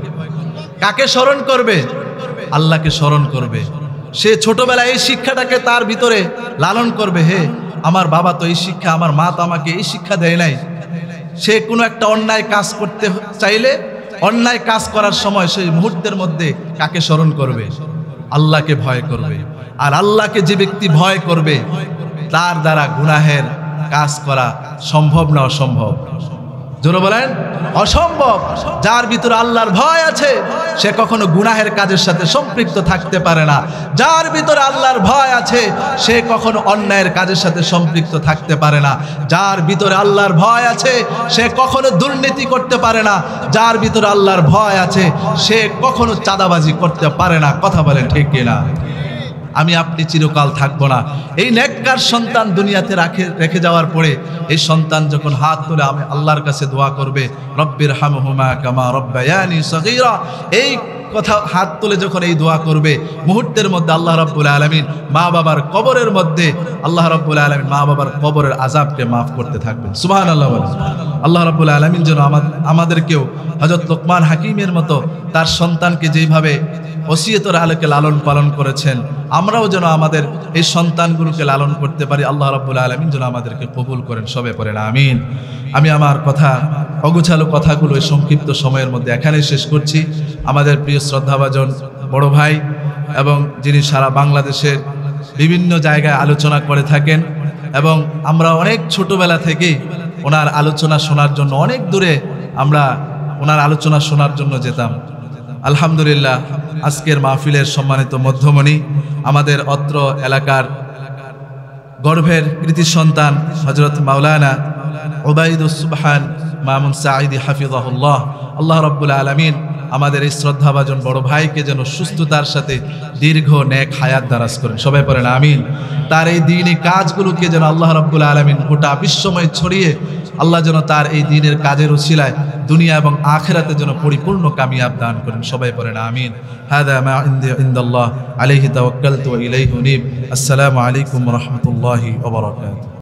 কাকে স্মরণ করবে? আল্লাহকে স্মরণ করবে। সে ছোটবেলায় এই শিক্ষাটাকে তার ভিতরে লালন করবে, হে আমার বাবা তো এই শিক্ষা, আমার মা তো আমাকে এই শিক্ষা দেয় নাই। সে কোনো একটা অন্যায় কাজ করতে চাইলে, অন্যায় কাজ করার সময় সেই মুহূর্তের মধ্যে কাকে স্মরণ করবে? আল্লাহকে ভয় করবে। আর আল্লাহকে যে ব্যক্তি ভয় করবে, তার দ্বারা গুনাহের কাজ করা সম্ভব না অসম্ভব? জোরে বলেন, অসম্ভব। যার ভিতরে আল্লাহর ভয় আছে, সে কখনো গুনাহের কাজের সাথে সম্পৃক্ত থাকতে পারে না। যার ভিতরে আল্লাহর ভয় আছে, সে কখনো অন্যায়ের কাজের সাথে সম্পৃক্ত থাকতে পারে না। যার ভিতরে আল্লাহর ভয় আছে, সে কখনো দুর্নীতি করতে পারে না। যার ভিতরে আল্লাহর ভয় আছে, সে কখনো চাঁদাবাজি করতে পারে না। কথা বলেন ঠিক কিনা? আমি আপনি চিরকাল থাকবো না। এই নেককার সন্তান দুনিয়াতে রেখে যাওয়ার পরে এই সন্তান যখন হাত তুলে আমি আল্লাহর কাছে দোয়া করবে, রব্বির হামহুমা কামা রব্বায়ানি সগীরা, এই কথা হাত তুলে যখন এই দোয়া করবে, মুহূর্তের মধ্যে আল্লাহ রাব্বুল আলামিন মা বাবার কবরের মধ্যে, আল্লাহ রাব্বুল আলামিন মা বাবার কবরের আযাবকে মাফ করতে থাকবেন। সুবহানাল্লাহ বলেন। আল্লাহ রাব্বুল আলামিন যেন আমাদেরকেও হযরত লোকমান হাকিমের মতো তার সন্তানকে যেইভাবে ওসিয়তের আলোকে লালন পালন করেছেন, আমরাও যেন আমাদের এই সন্তানগুলোকে লালন করতে পারি। আল্লাহ রাব্বুল আলামিন যেন আমাদেরকে কবুল করেন। সবে পড়েন আমিন। আমি আমার কথা, অগোছালো কথাগুলো এই সংক্ষিপ্ত সময়ের মধ্যে এখানেই শেষ করছি। আমাদের প্রিয় শ্রদ্ধাভাজন বড় ভাই, এবং যিনি সারা বাংলাদেশের বিভিন্ন জায়গায় আলোচনা করে থাকেন, এবং আমরা অনেক ছোটবেলা থেকেই ওনার আলোচনা শোনার জন্য অনেক দূরে আমরা ওনার আলোচনা শোনার জন্য যেতাম। আলহামদুলিল্লাহ, আজকের মাহফিলের সম্মানিত মধ্যমণি, আমাদের অত্র এলাকার গর্ভের কৃতি সন্তান হযরত মাওলানা উবাইদুস সুবহান মামুন সাঈদী হাফিজাহুল্লাহ, আল্লাহ রাব্বুল আলামিন আমাদের এই শ্রদ্ধাভাজন বড় ভাইকে যেন সুস্থতার সাথে দীর্ঘ নেক হায়াত দারাজ করেন। সবাই পড়েন আমিন। তার এই দ্বীনি কাজগুলোকে যেন আল্লাহ রাব্বুল আলামিন গোটা বিশ্বময় ছড়িয়ে আল্লাহ যেন তার এই দ্বীনের কাজের উসিলায় দুনিয়া এবং আখিরাতে যেন পরিপূর্ণ কামিয়াব দান করেন। সবাই পড়েন আমিন। হাদা মা ইনদাল্লাহ আলাইহি তাওয়াক্কালতু ওয়া ইলাইহি উনীব। আসসালামু আলাইকুম ওয়া রাহমাতুল্লাহি ওয়া বারাকাতুহু।